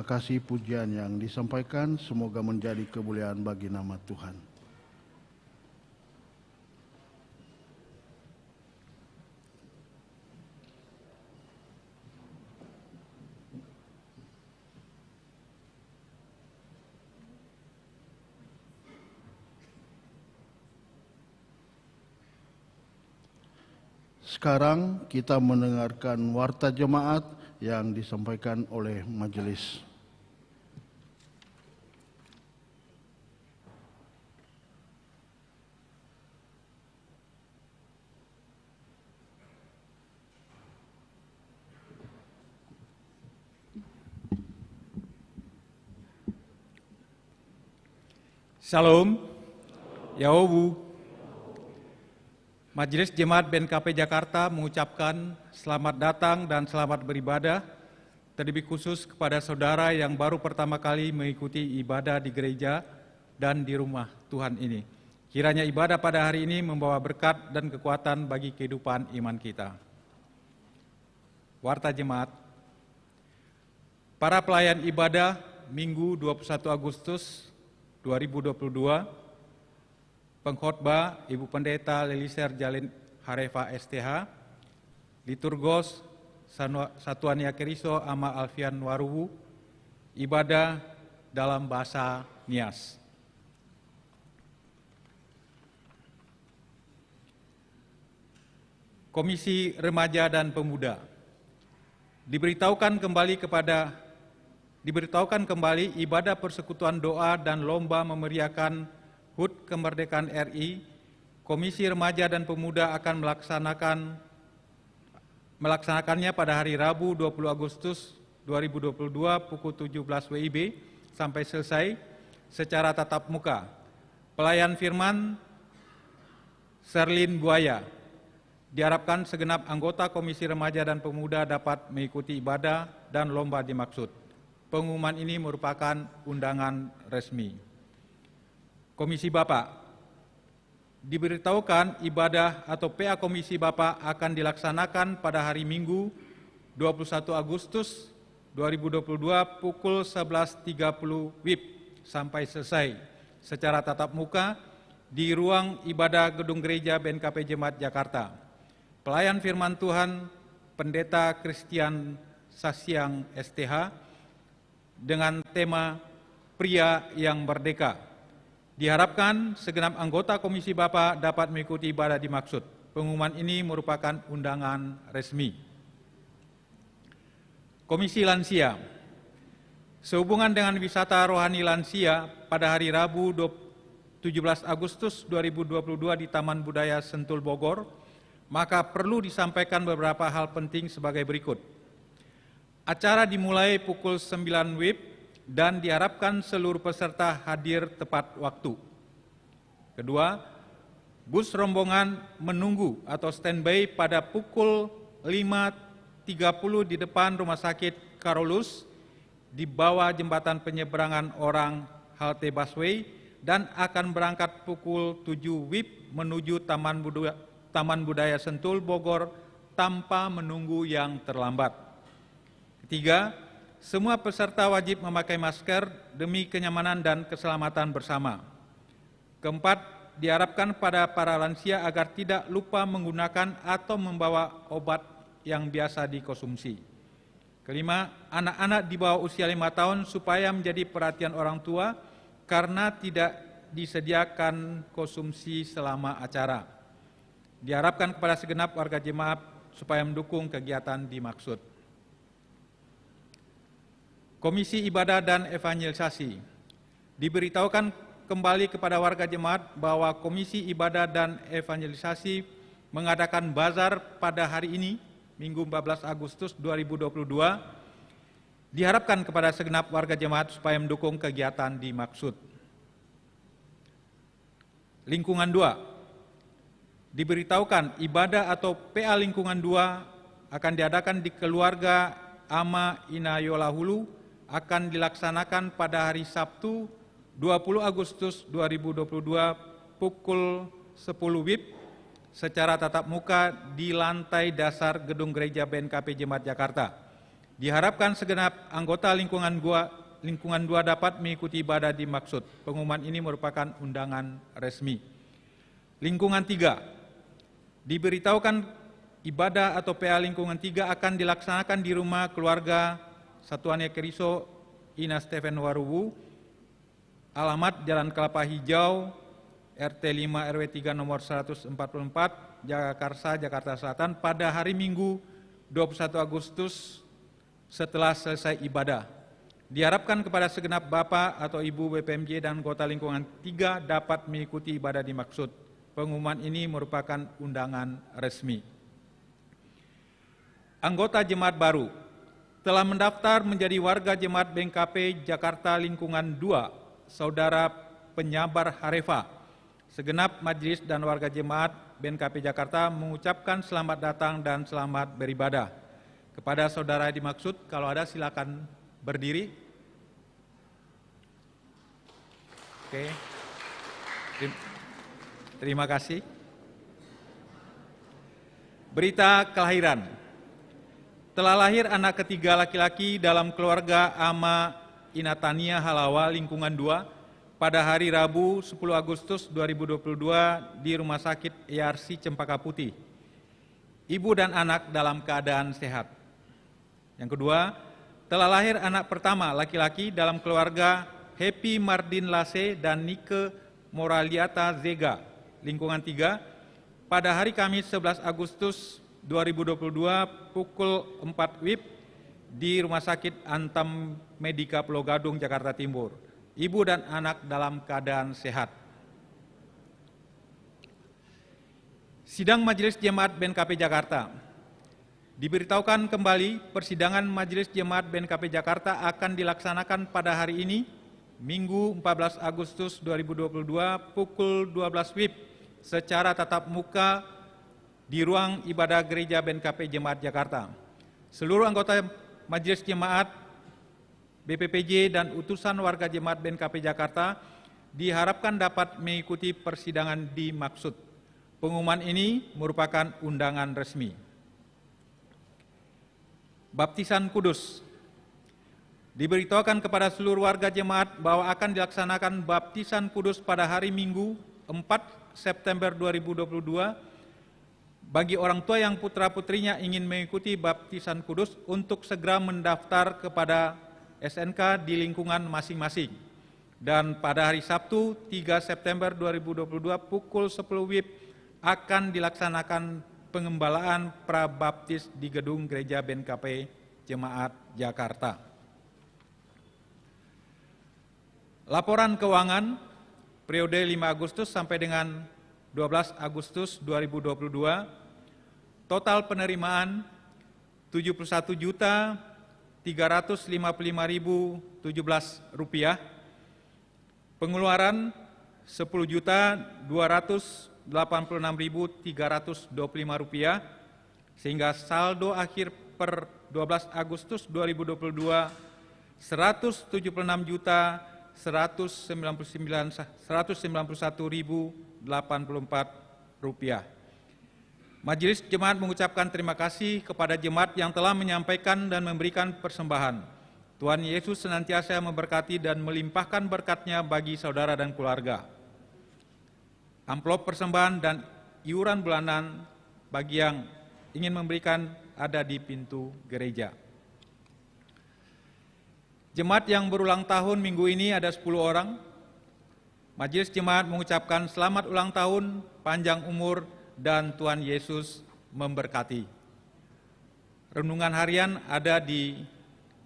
Terima kasih pujian yang disampaikan, semoga menjadi kemuliaan bagi nama Tuhan. Sekarang kita mendengarkan warta jemaat yang disampaikan oleh majelis. Shalom, Yaobu. Majelis Jemaat BNKP Jakarta mengucapkan selamat datang dan selamat beribadah, terlebih khusus kepada saudara yang baru pertama kali mengikuti ibadah di gereja dan di rumah Tuhan ini. Kiranya ibadah pada hari ini membawa berkat dan kekuatan bagi kehidupan iman kita. Warta Jemaat. Para pelayan ibadah Minggu 21 Agustus 2022, Pengkhotbah Ibu Pendeta Leliser Jalin Harefa STH, Liturgos Satuan Yakeriso Ama Alfian Waruwu, ibadah dalam bahasa Nias. Komisi Remaja dan Pemuda. Diberitahukan kembali ibadah persekutuan doa dan lomba memeriahkan HUT Kemerdekaan RI. Komisi Remaja dan Pemuda akan melaksanakannya pada hari Rabu 20 Agustus 2022 pukul 17 WIB sampai selesai secara tatap muka. Pelayan firman Serlin Buaya. Diharapkan segenap anggota Komisi Remaja dan Pemuda dapat mengikuti ibadah dan lomba dimaksud. Pengumuman ini merupakan undangan resmi. Komisi Bapak. Diberitahukan ibadah atau PA Komisi Bapak akan dilaksanakan pada hari Minggu 21 Agustus 2022 pukul 11.30 WIB sampai selesai secara tatap muka di ruang ibadah Gedung Gereja BNKP Jemaat Jakarta. Pelayan firman Tuhan Pendeta Christian Sasyang STH dengan tema Pria yang Merdeka. Diharapkan segenap anggota Komisi Bapak dapat mengikuti ibadah dimaksud. Pengumuman ini merupakan undangan resmi. Komisi Lansia. Sehubungan dengan wisata rohani lansia pada hari Rabu 17 Agustus 2022 di Taman Budaya Sentul Bogor, maka perlu disampaikan beberapa hal penting sebagai berikut. Acara dimulai pukul 9 WIB dan diharapkan seluruh peserta hadir tepat waktu. Kedua, bus rombongan menunggu atau standby pada pukul 5.30 di depan Rumah Sakit Karolus di bawah jembatan penyeberangan orang halte busway dan akan berangkat pukul 7 WIB menuju Taman Budaya Sentul Bogor tanpa menunggu yang terlambat. Ketiga, semua peserta wajib memakai masker demi kenyamanan dan keselamatan bersama. Keempat, diharapkan pada para lansia agar tidak lupa menggunakan atau membawa obat yang biasa dikonsumsi. Kelima, anak-anak di bawah usia 5 tahun supaya menjadi perhatian orang tua karena tidak disediakan konsumsi selama acara. Diharapkan kepada segenap warga jemaat supaya mendukung kegiatan dimaksud. Komisi Ibadah dan Evangelisasi. Diberitahukan kembali kepada warga jemaat bahwa Komisi Ibadah dan Evangelisasi mengadakan bazar pada hari ini, Minggu 14 Agustus 2022. Diharapkan kepada segenap warga jemaat supaya mendukung kegiatan dimaksud. Lingkungan 2. Diberitahukan ibadah atau PA Lingkungan 2 akan diadakan di keluarga Ama Inayola Hulu akan dilaksanakan pada hari Sabtu 20 Agustus 2022 pukul 10 WIB secara tatap muka di lantai dasar Gedung Gereja BNKP Jemaat Jakarta. Diharapkan segenap anggota lingkungan 2 dapat mengikuti ibadah dimaksud. Pengumuman ini merupakan undangan resmi. Lingkungan 3, diberitahukan ibadah atau PA lingkungan 3 akan dilaksanakan di rumah keluarga Satuannya Keriso Ina Steven Warubu, alamat Jalan Kelapa Hijau, RT 5 RW 3 nomor 144, Jagakarsa, Jakarta Selatan pada hari Minggu 21 Agustus setelah selesai ibadah. Diharapkan kepada segenap Bapak atau Ibu BPMJ dan anggota lingkungan 3 dapat mengikuti ibadah dimaksud. Pengumuman ini merupakan undangan resmi. Anggota jemaat baru telah mendaftar menjadi warga jemaat BNKP Jakarta Lingkungan 2, Saudara Penyabar Harefa. Segenap majelis dan warga jemaat BNKP Jakarta mengucapkan selamat datang dan selamat beribadah. Kepada saudara dimaksud, kalau ada silakan berdiri. Oke. Terima kasih. Berita kelahiran. Telah lahir anak ketiga laki-laki dalam keluarga Ama Inatania Halawa Lingkungan 2 pada hari Rabu 10 Agustus 2022 di Rumah Sakit ERC Cempaka Putih. Ibu dan anak dalam keadaan sehat. Yang kedua, telah lahir anak pertama laki-laki dalam keluarga Happy Mardin Lase dan Nike Moraliata Zega, Lingkungan 3, pada hari Kamis 11 Agustus 2022 pukul 4 WIB di Rumah Sakit Antam Medika Pulau Gadung, Jakarta Timur. Ibu dan anak dalam keadaan sehat. Sidang Majelis Jemaat BNKP Jakarta. Diberitahukan kembali persidangan Majelis Jemaat BNKP Jakarta akan dilaksanakan pada hari ini, Minggu 14 Agustus 2022 pukul 12 WIB secara tatap muka di ruang ibadah gereja BNKP Jemaat Jakarta. Seluruh anggota Majelis Jemaat BPPJ dan utusan warga jemaat BNKP Jakarta diharapkan dapat mengikuti persidangan dimaksud. Pengumuman ini merupakan undangan resmi. Baptisan Kudus. Diberitahukan kepada seluruh warga jemaat bahwa akan dilaksanakan baptisan kudus pada hari Minggu 4 September 2022 bagi orang tua yang putra-putrinya ingin mengikuti baptisan kudus untuk segera mendaftar kepada SNK di lingkungan masing-masing. Dan pada hari Sabtu 3 September 2022 pukul 10 WIB akan dilaksanakan pengembalaan prabaptis di gedung gereja BNKP Jemaat Jakarta. Laporan keuangan periode 5 Agustus sampai dengan 12 Agustus 2022, total penerimaan Rp70.355.017, pengeluaran Rp10.286.325, sehingga saldo akhir per 12 Agustus 2022 Rp191.084. Majelis Jemaat mengucapkan terima kasih kepada jemaat yang telah menyampaikan dan memberikan persembahan. Tuhan Yesus senantiasa memberkati dan melimpahkan berkat-Nya bagi saudara dan keluarga. Amplop persembahan dan iuran bulanan bagi yang ingin memberikan ada di pintu gereja. Jemaat yang berulang tahun minggu ini ada 10 orang. Majelis Jemaat mengucapkan selamat ulang tahun, panjang umur, dan Tuhan Yesus memberkati. Renungan harian ada di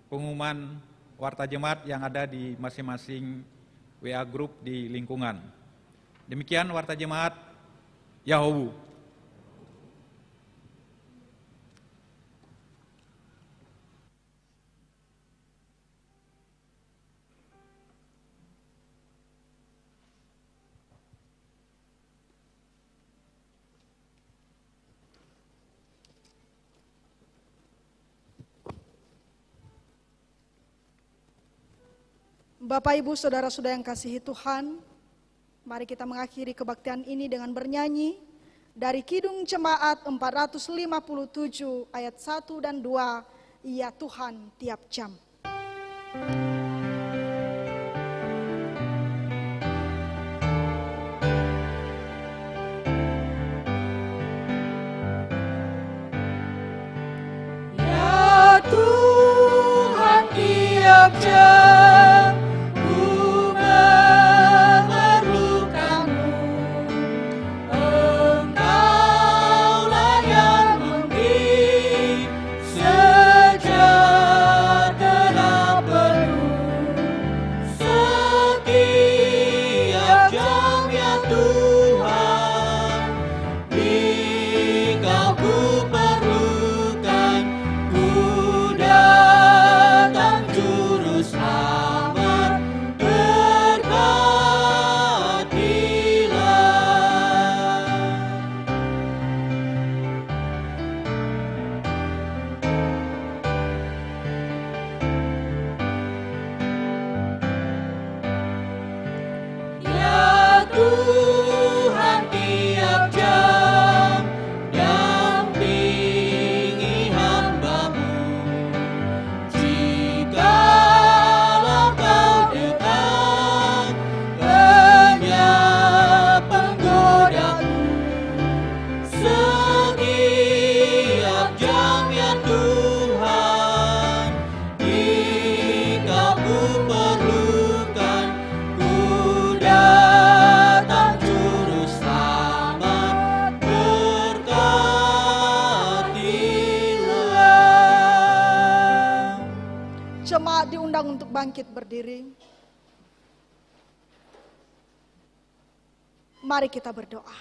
pengumuman warta jemaat yang ada di masing-masing WA Group di lingkungan. Demikian warta jemaat Yahowu. Bapak, Ibu, Saudara-saudara yang kasihi Tuhan, mari kita mengakhiri kebaktian ini dengan bernyanyi dari Kidung Jemaat 457 ayat 1 dan 2 ya Tuhan tiap jam. Ya Tuhan tiap jam ku memerlukan-Mu. Engkaulah yang memberi sejahtera penuh. Setiap jam ya Tuhan, Engkau ku perlukan. Ku datang juru selamat, berkatilah. Ya Tuhan tiap jam dampingi hamba-Mu. Jikalau Kau dekat, lenyap penggodaku. Setiap jam ya Tuhan, Engkau ku perlukan. Ku datang juru selamat, berkatilah. Jemaat diundang untuk bangkit berdiri. Mari kita berdoa.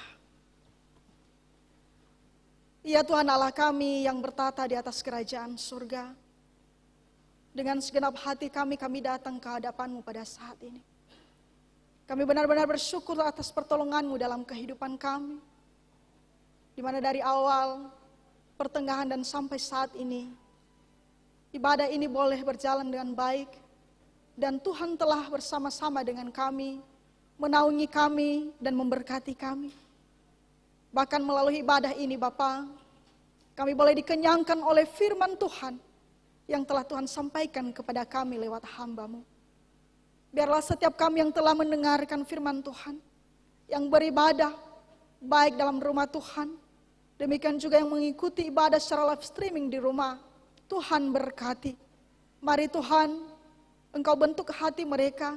Ya Tuhan Allah kami yang bertata di atas kerajaan surga. Dengan segenap hati kami datang ke hadapan-Mu pada saat ini. Kami benar-benar bersyukur atas pertolongan-Mu dalam kehidupan kami. Di mana dari awal, pertengahan dan sampai saat ini, ibadah ini boleh berjalan dengan baik. Dan Tuhan telah bersama-sama dengan kami, menaungi kami dan memberkati kami. Bahkan melalui ibadah ini Bapa, kami boleh dikenyangkan oleh firman Tuhan yang telah Tuhan sampaikan kepada kami lewat hamba-Mu. Biarlah setiap kami yang telah mendengarkan firman Tuhan, yang beribadah baik dalam rumah Tuhan, demikian juga yang mengikuti ibadah secara live streaming di rumah, Tuhan berkati. Mari Tuhan, Engkau bentuk hati mereka,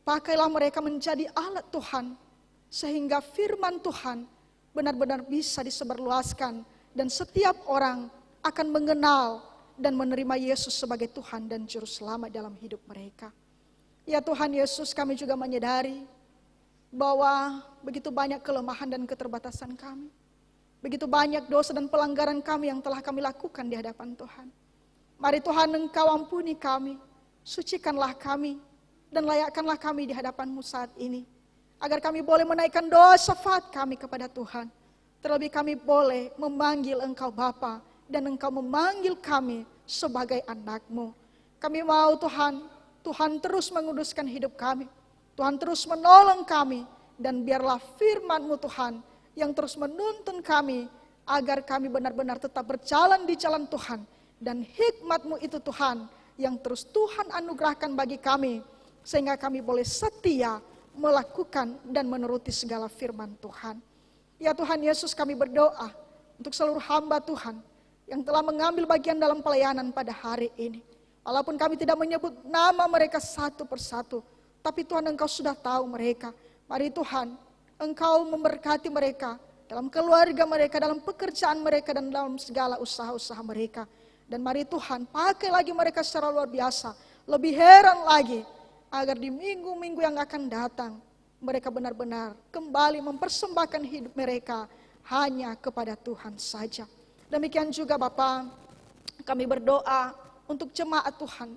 pakailah mereka menjadi alat Tuhan, sehingga firman Tuhan benar-benar bisa disebarluaskan dan setiap orang akan mengenal dan menerima Yesus sebagai Tuhan dan Juru Selamat dalam hidup mereka. Ya Tuhan Yesus, kami juga menyadari bahwa begitu banyak kelemahan dan keterbatasan kami. Begitu banyak dosa dan pelanggaran kami yang telah kami lakukan di hadapan Tuhan. Mari Tuhan Engkau ampuni kami, sucikanlah kami, dan layakkanlah kami di hadapan-Mu saat ini. Agar kami boleh menaikkan doa syafaat kami kepada Tuhan. Terlebih kami boleh memanggil Engkau Bapa, dan Engkau memanggil kami sebagai anak-Mu. Kami mau Tuhan terus menguduskan hidup kami. Tuhan terus menolong kami, dan biarlah firman-Mu Tuhan yang terus menuntun kami, agar kami benar-benar tetap berjalan di jalan Tuhan. Dan hikmat-Mu itu Tuhan, yang terus Tuhan anugerahkan bagi kami, sehingga kami boleh setia melakukan dan menuruti segala firman Tuhan. Ya Tuhan Yesus, kami berdoa untuk seluruh hamba Tuhan yang telah mengambil bagian dalam pelayanan pada hari ini. Walaupun kami tidak menyebut nama mereka satu persatu, tapi Tuhan Engkau sudah tahu mereka. Mari Tuhan, Engkau memberkati mereka dalam keluarga mereka, dalam pekerjaan mereka, dan dalam segala usaha-usaha mereka. Dan mari Tuhan, pakai lagi mereka secara luar biasa. Lebih heran lagi, agar di minggu-minggu yang akan datang, mereka benar-benar kembali mempersembahkan hidup mereka hanya kepada Tuhan saja. Demikian juga Bapa, kami berdoa untuk jemaat Tuhan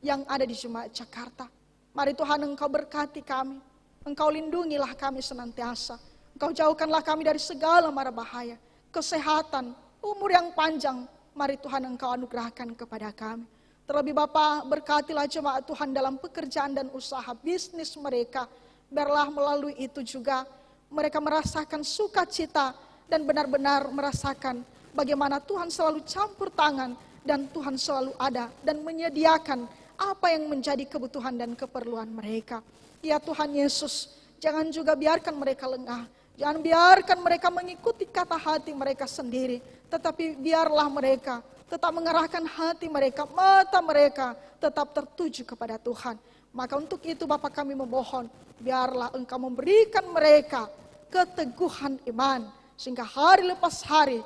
yang ada di Jemaat Jakarta. Mari Tuhan Engkau berkati kami, Engkau lindungilah kami senantiasa. Engkau jauhkanlah kami dari segala mara bahaya, kesehatan, umur yang panjang. Mari Tuhan Engkau anugerahkan kepada kami. Terlebih Bapa, berkatilah jemaat Tuhan dalam pekerjaan dan usaha bisnis mereka. Biarlah melalui itu juga mereka merasakan sukacita dan benar-benar merasakan bagaimana Tuhan selalu campur tangan dan Tuhan selalu ada dan menyediakan apa yang menjadi kebutuhan dan keperluan mereka. Ya Tuhan Yesus, jangan juga biarkan mereka lengah. Jangan biarkan mereka mengikuti kata hati mereka sendiri. Tetapi biarlah mereka tetap mengarahkan hati mereka, mata mereka tetap tertuju kepada Tuhan. Maka untuk itu Bapa kami memohon, biarlah Engkau memberikan mereka keteguhan iman. Sehingga hari lepas hari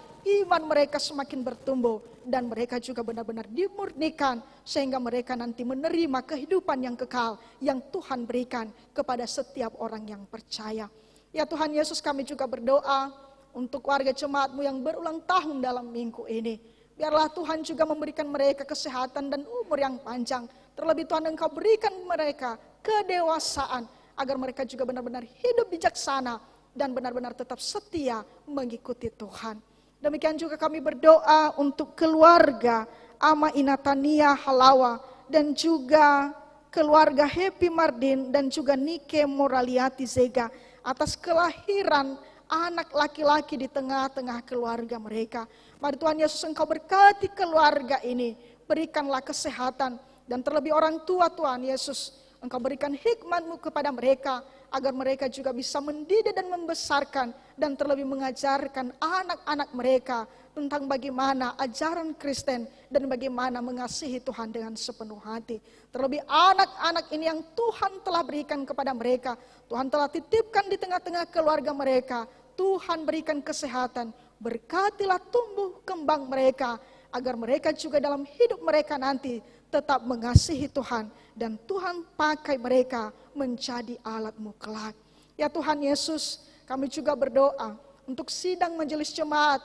iman mereka semakin bertumbuh. Dan mereka juga benar-benar dimurnikan. Sehingga mereka nanti menerima kehidupan yang kekal yang Tuhan berikan kepada setiap orang yang percaya. Ya Tuhan Yesus, kami juga berdoa untuk warga jemaat-Mu yang berulang tahun dalam minggu ini. Biarlah Tuhan juga memberikan mereka kesehatan dan umur yang panjang. Terlebih Tuhan Engkau berikan mereka kedewasaan agar mereka juga benar-benar hidup bijaksana dan benar-benar tetap setia mengikuti Tuhan. Demikian juga kami berdoa untuk keluarga Ama Inatania Halawa dan juga keluarga Happy Mardin dan juga Nike Moraliati Zega atas kelahiran anak laki-laki di tengah-tengah keluarga mereka. Mari Tuhan Yesus Engkau berkati keluarga ini, berikanlah kesehatan dan terlebih orang tua Tuhan Yesus, Engkau berikan hikmat-Mu kepada mereka agar mereka juga bisa mendidik dan membesarkan dan terlebih mengajarkan anak-anak mereka tentang bagaimana ajaran Kristen dan bagaimana mengasihi Tuhan dengan sepenuh hati. Terlebih anak-anak ini yang Tuhan telah berikan kepada mereka, Tuhan telah titipkan di tengah-tengah keluarga mereka. Tuhan berikan kesehatan, berkatilah tumbuh kembang mereka, agar mereka juga dalam hidup mereka nanti tetap mengasihi Tuhan, dan Tuhan pakai mereka menjadi alat-Mu kelak. Ya Tuhan Yesus, kami juga berdoa untuk sidang majelis jemaat,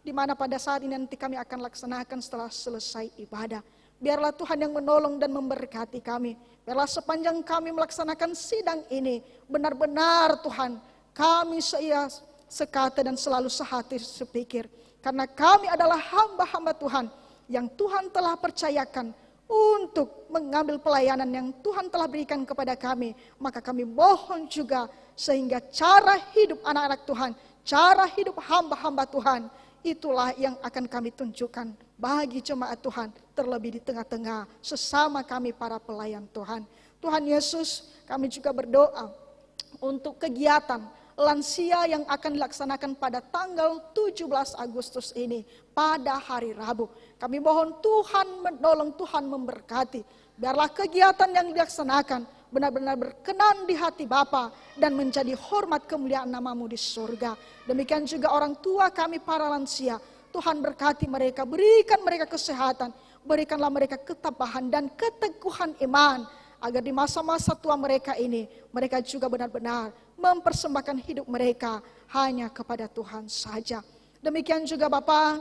di mana pada saat ini nanti kami akan laksanakan setelah selesai ibadah. Biarlah Tuhan yang menolong dan memberkati kami. Biarlah sepanjang kami melaksanakan sidang ini, benar-benar Tuhan, kami sekata dan selalu sehati sepikir. Karena kami adalah hamba-hamba Tuhan yang Tuhan telah percayakan untuk mengambil pelayanan yang Tuhan telah berikan kepada kami. Maka kami mohon juga sehingga cara hidup anak-anak Tuhan, cara hidup hamba-hamba Tuhan, itulah yang akan kami tunjukkan bagi jemaat Tuhan, terlebih di tengah-tengah sesama kami para pelayan Tuhan. Tuhan Yesus, kami juga berdoa untuk kegiatan lansia yang akan dilaksanakan pada tanggal 17 Agustus ini pada hari Rabu. Kami mohon Tuhan menolong, Tuhan memberkati. Biarlah kegiatan yang dilaksanakan benar-benar berkenan di hati Bapa dan menjadi hormat kemuliaan nama-Mu di surga. Demikian juga orang tua kami para lansia. Tuhan berkati mereka, berikan mereka kesehatan, berikanlah mereka ketabahan dan keteguhan iman, agar di masa-masa tua mereka ini, mereka juga benar-benar mempersembahkan hidup mereka hanya kepada Tuhan saja. Demikian juga Bapa,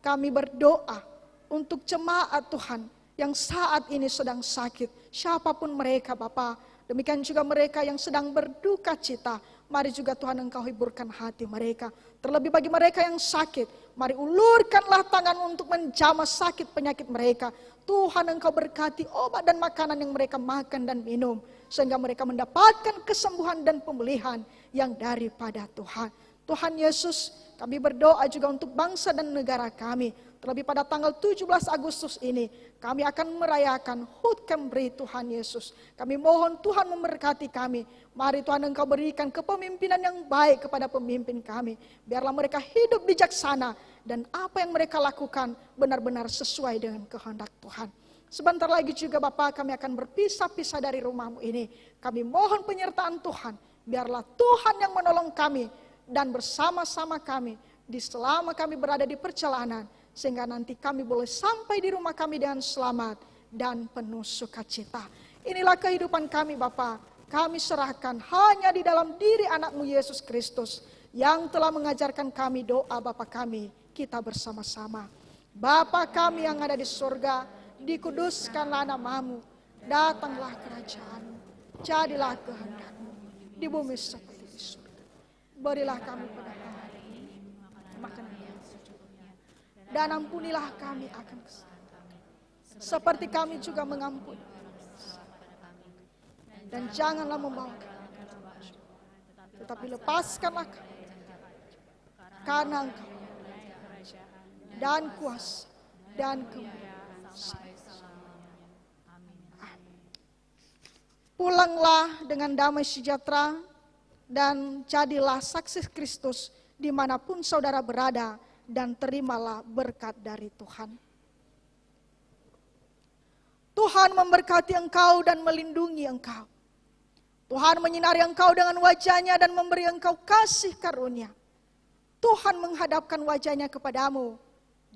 kami berdoa untuk jemaat Tuhan yang saat ini sedang sakit, siapapun mereka Bapa. Demikian juga mereka yang sedang berduka cita, mari juga Tuhan Engkau hiburkan hati mereka. Terlebih bagi mereka yang sakit, mari ulurkanlah tangan untuk menjamah sakit penyakit mereka. Tuhan Engkau berkati obat dan makanan yang mereka makan dan minum, sehingga mereka mendapatkan kesembuhan dan pemulihan yang daripada Tuhan. Tuhan Yesus, kami berdoa juga untuk bangsa dan negara kami. Terlebih pada tanggal 17 Agustus ini, kami akan merayakan HUT Kemri Tuhan Yesus. Kami mohon Tuhan memberkati kami. Mari Tuhan Engkau berikan kepemimpinan yang baik kepada pemimpin kami. Biarlah mereka hidup bijaksana dan apa yang mereka lakukan benar-benar sesuai dengan kehendak Tuhan. Sebentar lagi juga Bapak, kami akan berpisah-pisah dari rumah-Mu ini. Kami mohon penyertaan Tuhan. Biarlah Tuhan yang menolong kami dan bersama-sama kami di selama kami berada di perjalanan, sehingga nanti kami boleh sampai di rumah kami dengan selamat dan penuh sukacita. Inilah kehidupan kami Bapa. Kami serahkan hanya di dalam diri anak-Mu Yesus Kristus yang telah mengajarkan kami doa Bapa kami. Kita bersama-sama. Bapa kami yang ada di surga, dikuduskanlah nama-Mu. Datanglah kerajaan-Mu. Jadilah kehendak-Mu di bumi seperti di surga. Berilah kami pada hari ini makan yang secukupnya, dan ampunilah kami akan kesalahan kami, seperti kami juga mengampuni. Dan janganlah membawa kami ke cobaan, tetapi lepaskanlah kami, karena Engkau dan kuasa dan kemuliaan sampai selamanya. Amin. Pulanglah dengan damai sejahtera dan jadilah saksi Kristus dimanapun saudara berada, dan terimalah berkat dari Tuhan. Tuhan memberkati engkau dan melindungi engkau. Tuhan menyinari engkau dengan wajah-Nya dan memberi engkau kasih karunia. Tuhan menghadapkan wajah-Nya kepadamu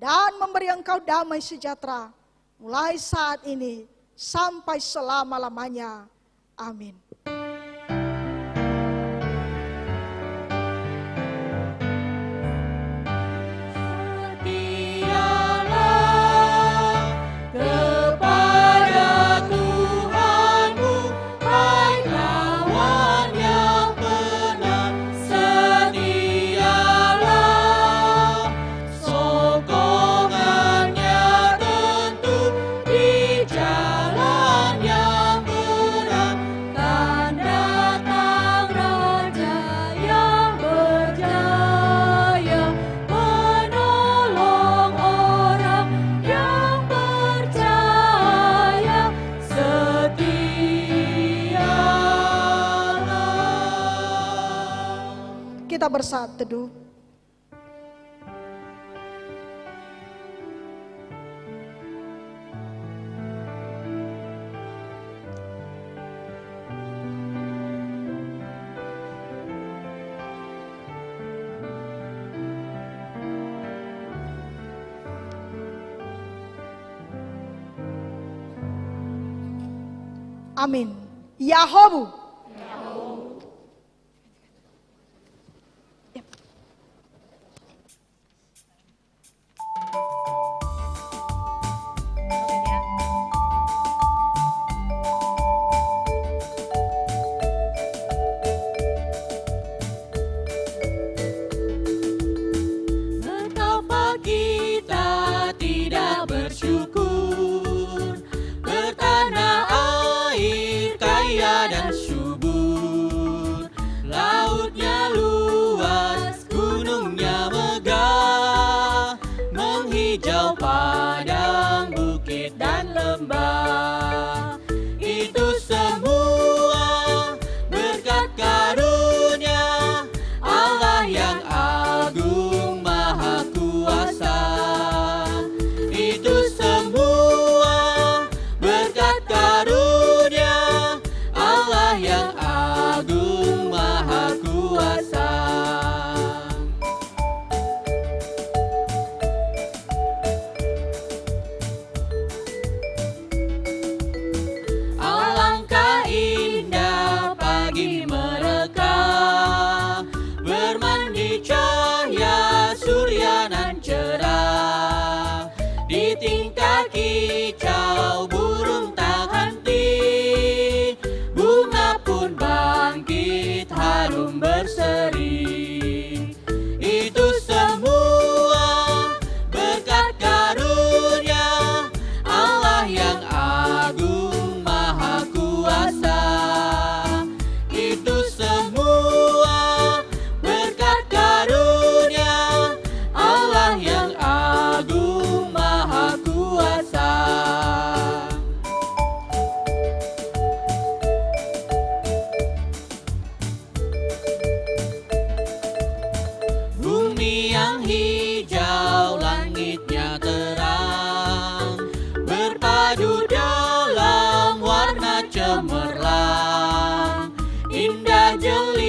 dan memberi engkau damai sejahtera mulai saat ini sampai selama-lamanya. Amin. Kita bersaat teduh. Amin. Yahobu. Cemerlang, indah jeli